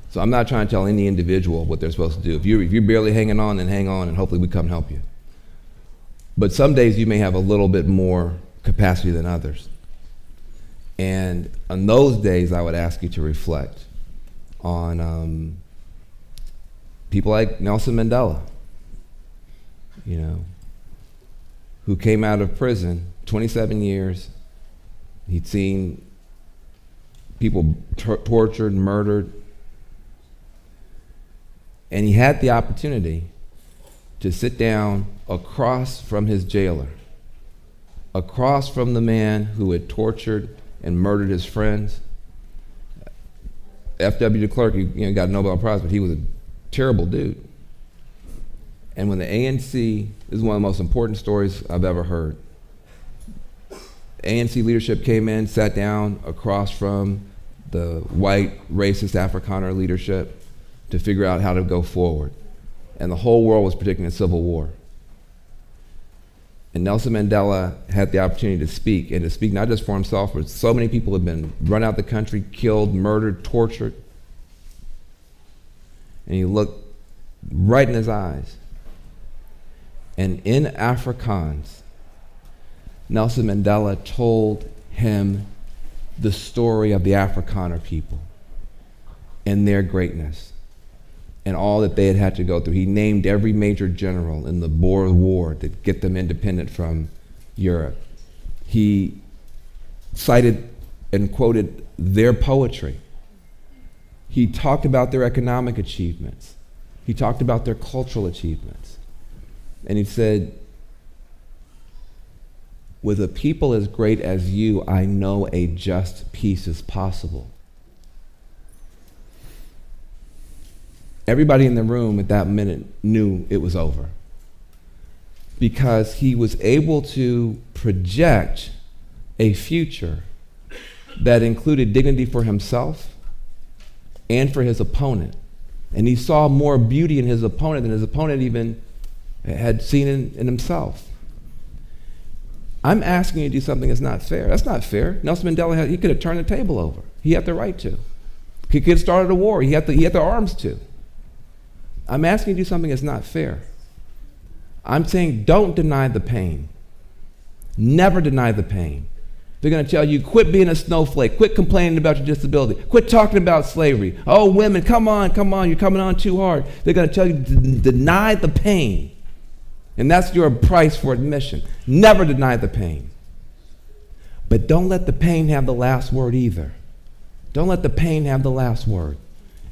So I'm not trying to tell any individual what they're supposed to do. If you're barely hanging on, then hang on, and hopefully we come help you. But some days you may have a little bit more capacity than others. And on those days, I would ask you to reflect on people like Nelson Mandela, you know, who came out of prison, 27 years. He'd seen people tortured, murdered, and he had the opportunity to sit down across from his jailer, across from the man who had tortured and murdered his friends. F.W. de Klerk, he got a Nobel Prize, but he was a terrible dude. And when the ANC, this is one of the most important stories I've ever heard. ANC leadership came in, sat down across from the white, racist Afrikaner leadership to figure out how to go forward. And the whole world was predicting a civil war. And Nelson Mandela had the opportunity to speak, and to speak not just for himself, but so many people have been run out of the country, killed, murdered, tortured. And he looked right in his eyes. And in Afrikaans, Nelson Mandela told him the story of the Afrikaner people and their greatness and all that they had had to go through. He named every major general in the Boer War to get them independent from Europe. He cited and quoted their poetry. He talked about their economic achievements. He talked about their cultural achievements. And he said, with a people as great as you, I know a just peace is possible. Everybody in the room at that minute knew it was over, because he was able to project a future that included dignity for himself and for his opponent. And he saw more beauty in his opponent than his opponent even had seen in himself. I'm asking you to do something that's not fair. That's not fair. Nelson Mandela, he could have turned the table over. He had the right to. He could have started a war. He had the arms to. I'm asking you to do something that's not fair. I'm saying don't deny the pain. Never deny the pain. They're going to tell you, quit being a snowflake, quit complaining about your disability, quit talking about slavery. Oh, women, come on, you're coming on too hard. They're going to tell you to deny the pain. And that's your price for admission. Never deny the pain. But don't let the pain have the last word either. Don't let the pain have the last word.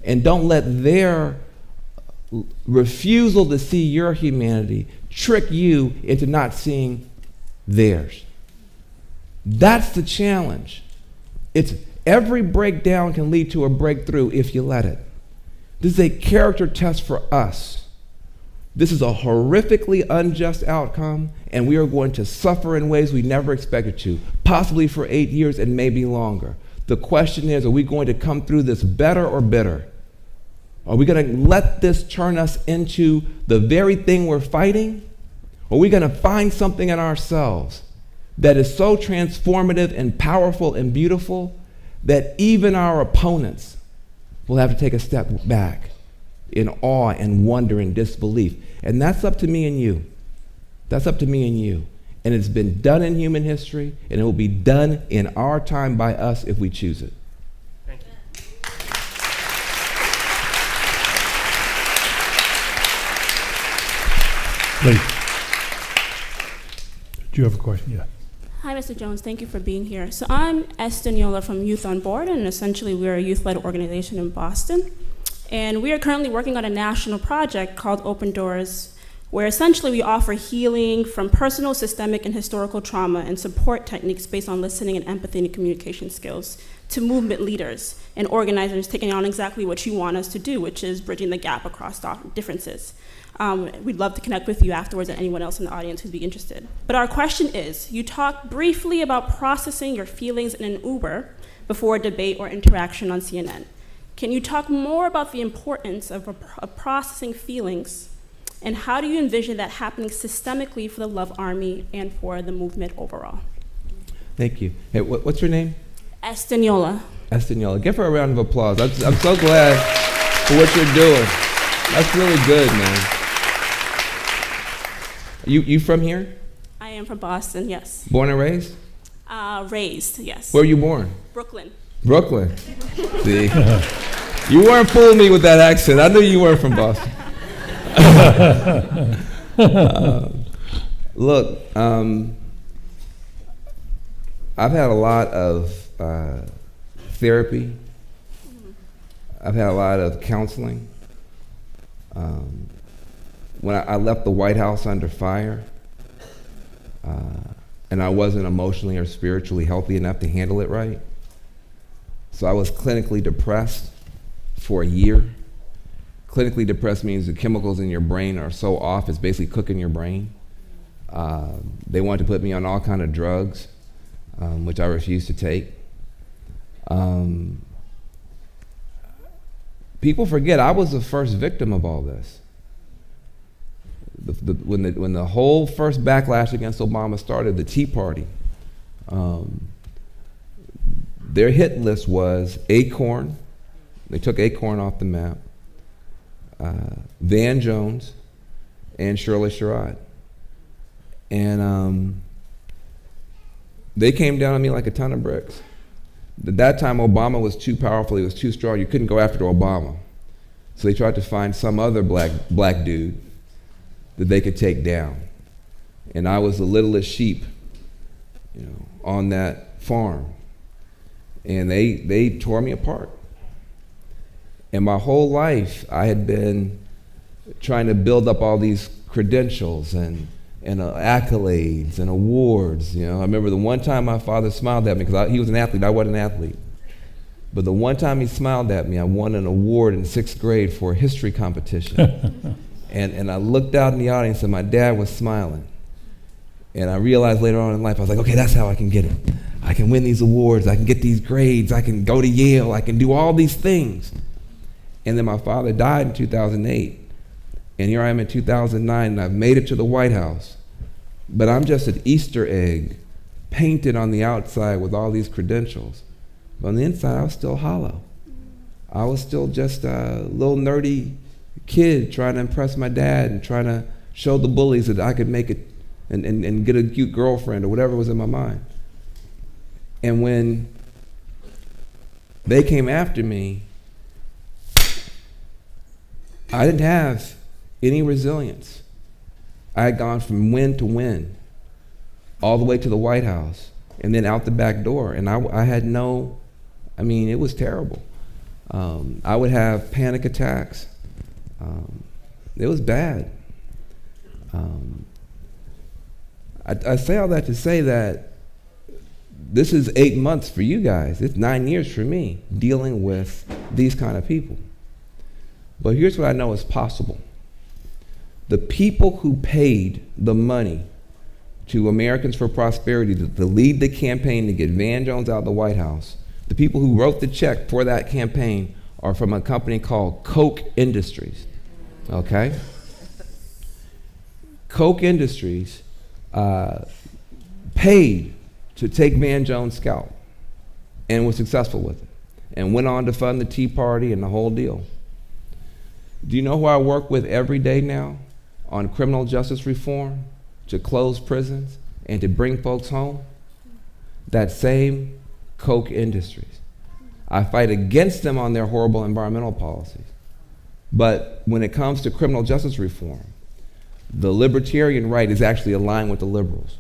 And don't let their refusal to see your humanity trick you into not seeing theirs. That's the challenge. It's every breakdown can lead to a breakthrough if you let it. This is a character test for us. This is a horrifically unjust outcome, and we are going to suffer in ways we never expected to, possibly for 8 years and maybe longer. The question is, are we going to come through this better or bitter? Are we going to let this turn us into the very thing we're fighting? Or are we going to find something in ourselves that is so transformative and powerful and beautiful that even our opponents will have to take a step back in awe and wonder and disbelief? And that's up to me and you. That's up to me and you. And it's been done in human history, and it will be done in our time by us if we choose it. Thank you. Please. Do you have a question? Yeah. Hi, Mr. Jones. Thank you for being here. So I'm Esther Niola from Youth on Board, and essentially we're a youth-led organization in Boston. And we are currently working on a national project called Open Doors, where essentially we offer healing from personal, systemic, and historical trauma and support techniques based on listening and empathy and communication skills to movement leaders and organizers taking on exactly what you want us to do, which is bridging the gap across differences. We'd love to connect with you afterwards and anyone else in the audience who'd be interested. But our question is, you talked briefly about processing your feelings in an Uber before a debate or interaction on CNN. Can you talk more about the importance of processing feelings And how do you envision that happening systemically for the Love Army and for the movement overall? Thank you. Hey, what's your name? Estaniola. Estaniola. Give her a round of applause. I'm so glad for what you're doing. That's really good, man. You from here? I am from Boston, yes. Born and raised? Raised, yes. Where were you born? Brooklyn. Brooklyn. See? You weren't fooling me with that accent. I knew you weren't from Boston. Look, I've had a lot of therapy. I've had a lot of counseling. When I left the White House under fire, and I wasn't emotionally or spiritually healthy enough to handle it right, so I was clinically depressed for a year. Clinically depressed means the chemicals in your brain are so off, it's basically cooking your brain. They wanted to put me on all kind of drugs, which I refused to take. People forget I was the first victim of all this. When the whole first backlash against Obama started, the Tea Party, their hit list was Acorn. They took Acorn off the map. Van Jones and Shirley Sherrod. And they came down on me like a ton of bricks. At that time, Obama was too powerful, he was too strong, you couldn't go after Obama. So they tried to find some other black dude that they could take down. And I was the littlest sheep, on that farm. And they tore me apart. And my whole life, I had been trying to build up all these credentials and accolades and awards. I remember the one time my father smiled at me, because he was an athlete, I wasn't an athlete. But the one time he smiled at me, I won an award in 6th grade for a history competition. and I looked out in the audience and my dad was smiling. And I realized later on in life, I was like, okay, that's how I can get it. I can win these awards, I can get these grades, I can go to Yale, I can do all these things. And then my father died in 2008. And here I am in 2009, and I've made it to the White House. But I'm just an Easter egg painted on the outside with all these credentials. But on the inside, I was still hollow. I was still just a little nerdy kid trying to impress my dad and trying to show the bullies that I could make it and get a cute girlfriend or whatever was in my mind. And when they came after me, I didn't have any resilience. I had gone from win to win, all the way to the White House, and then out the back door. And I had it was terrible. I would have panic attacks. It was bad. I say all that to say that this is 8 months for you guys. It's 9 years for me dealing with these kind of people. But here's what I know is possible. The people who paid the money to Americans for Prosperity to lead the campaign to get Van Jones out of the White House, the people who wrote the check for that campaign are from a company called Koch Industries, okay? Koch Industries paid to take Van Jones' scalp and was successful with it and went on to fund the Tea Party and the whole deal. Do you know who I work with every day now on criminal justice reform, to close prisons and to bring folks home? That same Koch Industries. I fight against them on their horrible environmental policies. But when it comes to criminal justice reform, the libertarian right is actually aligned with the liberals.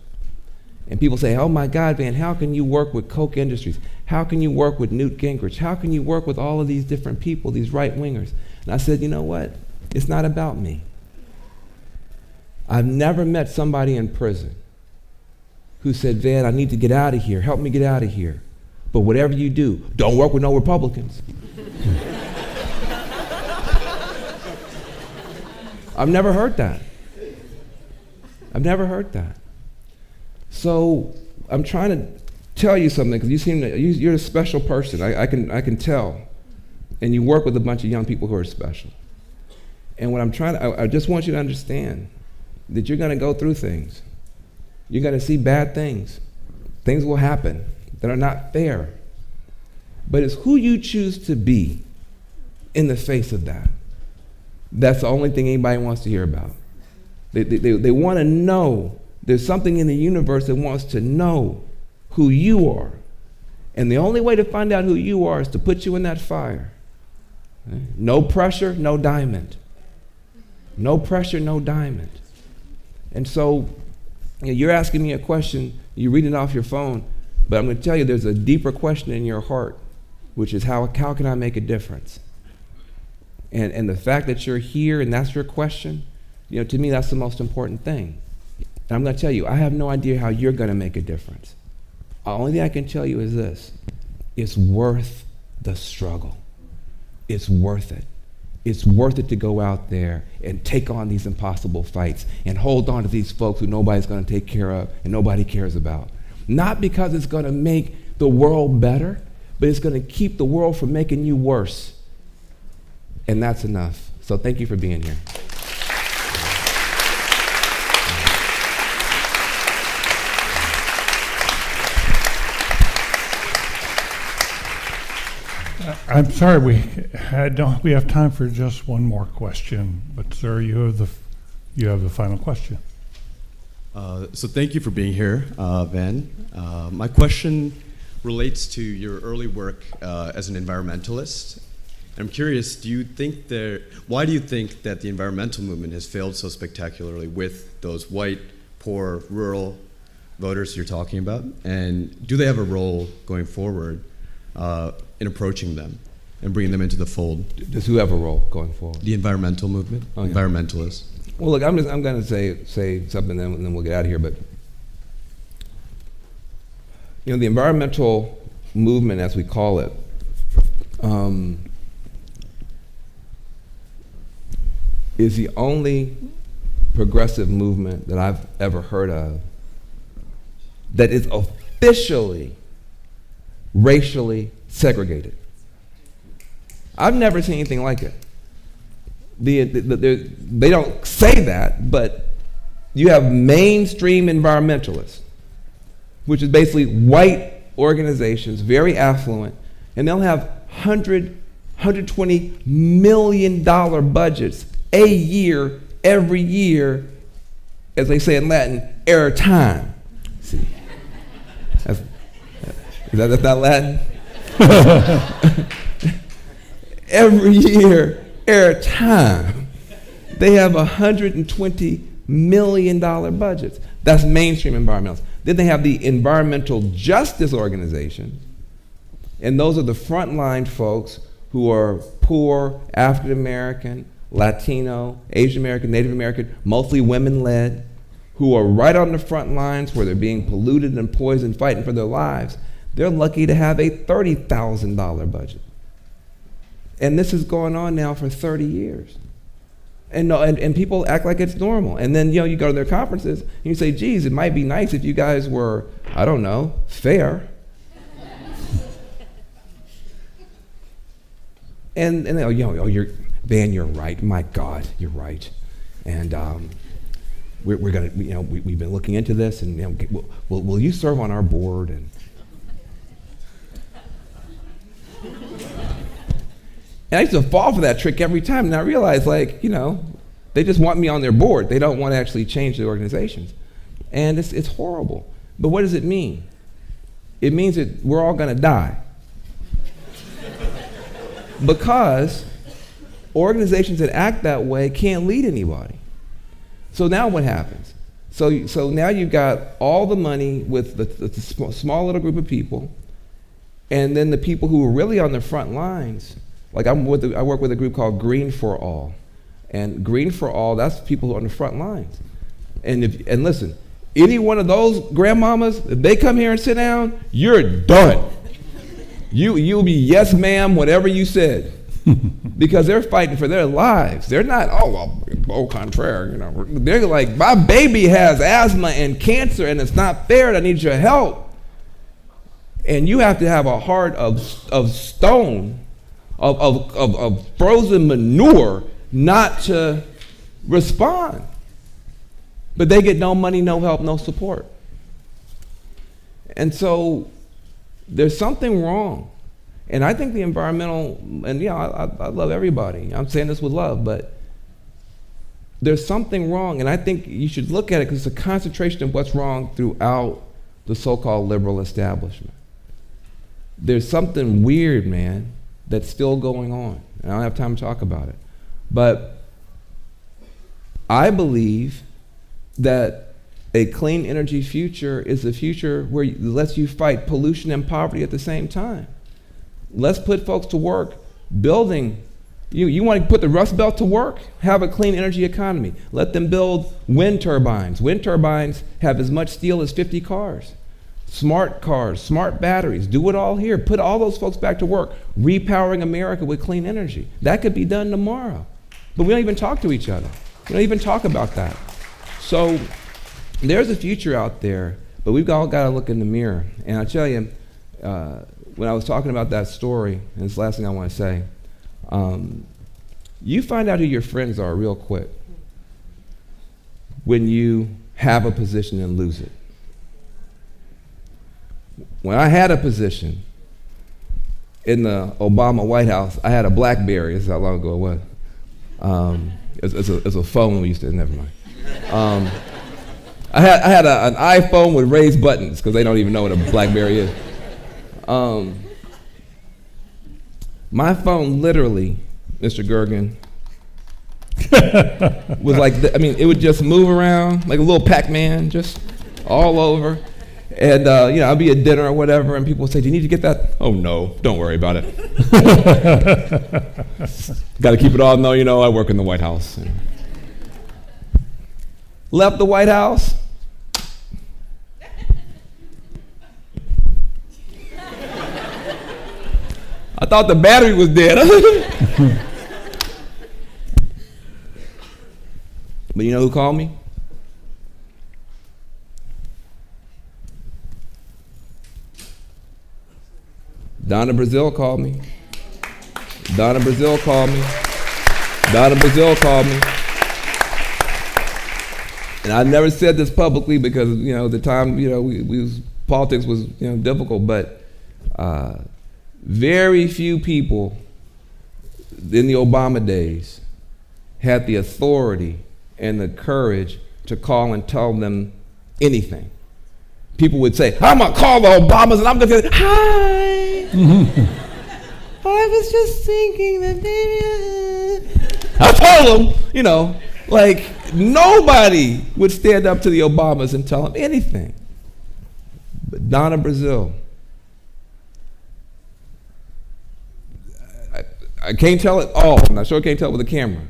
And people say, oh my God, Van, how can you work with Koch Industries? How can you work with Newt Gingrich? How can you work with all of these different people, these right-wingers? And I said, you know what? It's not about me. I've never met somebody in prison who said, Van, I need to get out of here. Help me get out of here. But whatever you do, don't work with no Republicans. I've never heard that. I've never heard that. So I'm trying to tell you something, because you're a special person. I can tell. And you work with a bunch of young people who are special. And what I'm trying to, I just want you to understand that you're going to go through things. You're going to see bad things. Things will happen that are not fair. But it's who you choose to be in the face of that. That's the only thing anybody wants to hear about. They want to know. There's something in the universe that wants to know who you are. And the only way to find out who you are is to put you in that fire. No pressure, no diamond. No pressure, no diamond. And so you're asking me a question, you read it off your phone, but I'm going to tell you there's a deeper question in your heart, which is how can I make a difference? And the fact that you're here and that's your question, to me that's the most important thing. And I'm going to tell you, I have no idea how you're going to make a difference. The only thing I can tell you is this: it's worth the struggle. It's worth it. It's worth it to go out there and take on these impossible fights and hold on to these folks who nobody's going to take care of and nobody cares about. Not because it's going to make the world better, but it's going to keep the world from making you worse. And that's enough. So thank you for being here. I'm sorry, we have time for just one more question, but sir, you have the final question. So thank you for being here, Van. My question relates to your early work as an environmentalist. I'm curious, why do you think that the environmental movement has failed so spectacularly with those white, poor, rural voters you're talking about? And do they have a role going forward in approaching them and bringing them into the fold? Does who have a role going forward? The environmental movement, environmentalists. Well, look, I'm going to say something, and then we'll get out of here. But the environmental movement, as we call it, is the only progressive movement that I've ever heard of that is officially racially segregated. I've never seen anything like it. They don't say that, but you have mainstream environmentalists, which is basically white organizations, very affluent, and they'll have $120 million budgets a year, every year, as they say in Latin, airtime. See, that's not Latin? Every year, airtime. They have $120 million budgets. That's mainstream environmentalists. Then they have the environmental justice organizations, and those are the frontline folks who are poor, African American, Latino, Asian American, Native American, mostly women-led, who are right on the front lines where they're being polluted and poisoned, fighting for their lives. They're lucky to have a $30,000 budget. And this is going on now for 30 years. And people act like it's normal. And then, you go to their conferences and you say, geez, it might be nice if you guys were, I don't know, fair. and you're, Van, you're right. My God, you're right. And we're gonna, we've been looking into this, and will you serve on our board? And I used to fall for that trick every time, and I realized, they just want me on their board. They don't want to actually change the organizations. And it's horrible. But what does it mean? It means that we're all going to die. Because organizations that act that way can't lead anybody. So now what happens? So now you've got all the money with the small little group of people, and then the people who are really on the front lines. Like I work with a group called Green for All. And Green for All, that's people who are on the front lines. And listen, any one of those grandmamas, if they come here and sit down, you're done. You'll be yes ma'am, whatever you said. Because they're fighting for their lives. They're not, au contraire, They're like, my baby has asthma and cancer and it's not fair, I need your help. And you have to have a heart of stone, of frozen manure, not to respond. But they get no money, no help, no support. And so there's something wrong. And I think the environmental, and yeah, I love everybody. I'm saying this with love, but there's something wrong. And I think you should look at it because it's a concentration of what's wrong throughout the so-called liberal establishment. There's something weird, man, that's still going on. And I don't have time to talk about it. But I believe that a clean energy future is a future where it lets you fight pollution and poverty at the same time. Let's put folks to work building. You want to put the Rust Belt to work? Have a clean energy economy. Let them build wind turbines. Wind turbines have as much steel as 50 cars. Smart cars, smart batteries. Do it all here. Put all those folks back to work, repowering America with clean energy. That could be done tomorrow. But we don't even talk to each other. We don't even talk about that. So there's a future out there, but we've all got to look in the mirror. And I tell you, when I was talking about that story, and it's the last thing I want to say, you find out who your friends are real quick when you have a position and lose it. When I had a position in the Obama White House, I had a BlackBerry. This is how long ago it was. It's a phone we used to, never mind. I had an iPhone with raised buttons because they don't even know what a BlackBerry is. My phone literally, Mr. Gergen, was like, it would just move around like a little Pac-Man, just all over. And, I'd be at dinner or whatever, and people would say, do you need to get that? Oh, no, don't worry about it. Got to keep it all. No, I work in the White House. Left the White House. I thought the battery was dead. But you know who called me? Donna Brazil called me. Donna Brazil called me. Donna Brazil called me. And I never said this publicly because, the time, politics was, difficult, but very few people in the Obama days had the authority and the courage to call and tell them anything. People would say, I'm going to call the Obamas and I'm going to say, hi. I was just thinking that maybe I told them, nobody would stand up to the Obamas and tell them anything. But Donna Brazil, I can't tell it all. I'm not sure I can't tell it with a camera.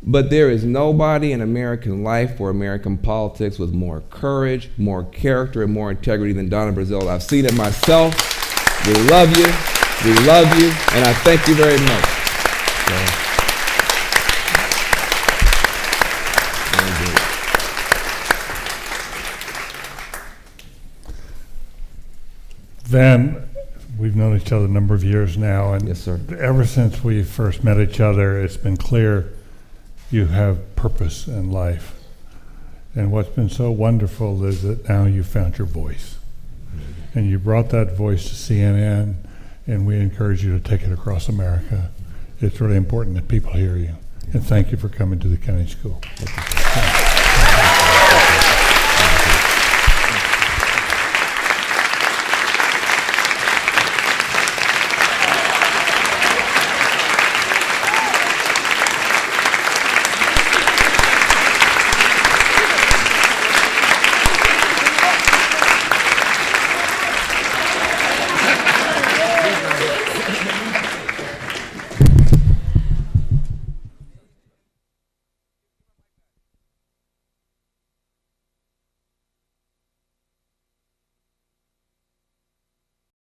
But there is nobody in American life or American politics with more courage, more character, and more integrity than Donna Brazil. I've seen it myself. We love you, and I thank you very much. Van, we've known each other a number of years now, and Yes, sir. ever since we first met each other, it's been clear you have purpose in life. And what's been so wonderful is that now you found your voice. And you brought that voice to CNN, and we encourage you to take it across America. It's really important that people hear you. And thank you for coming to the Kennedy School.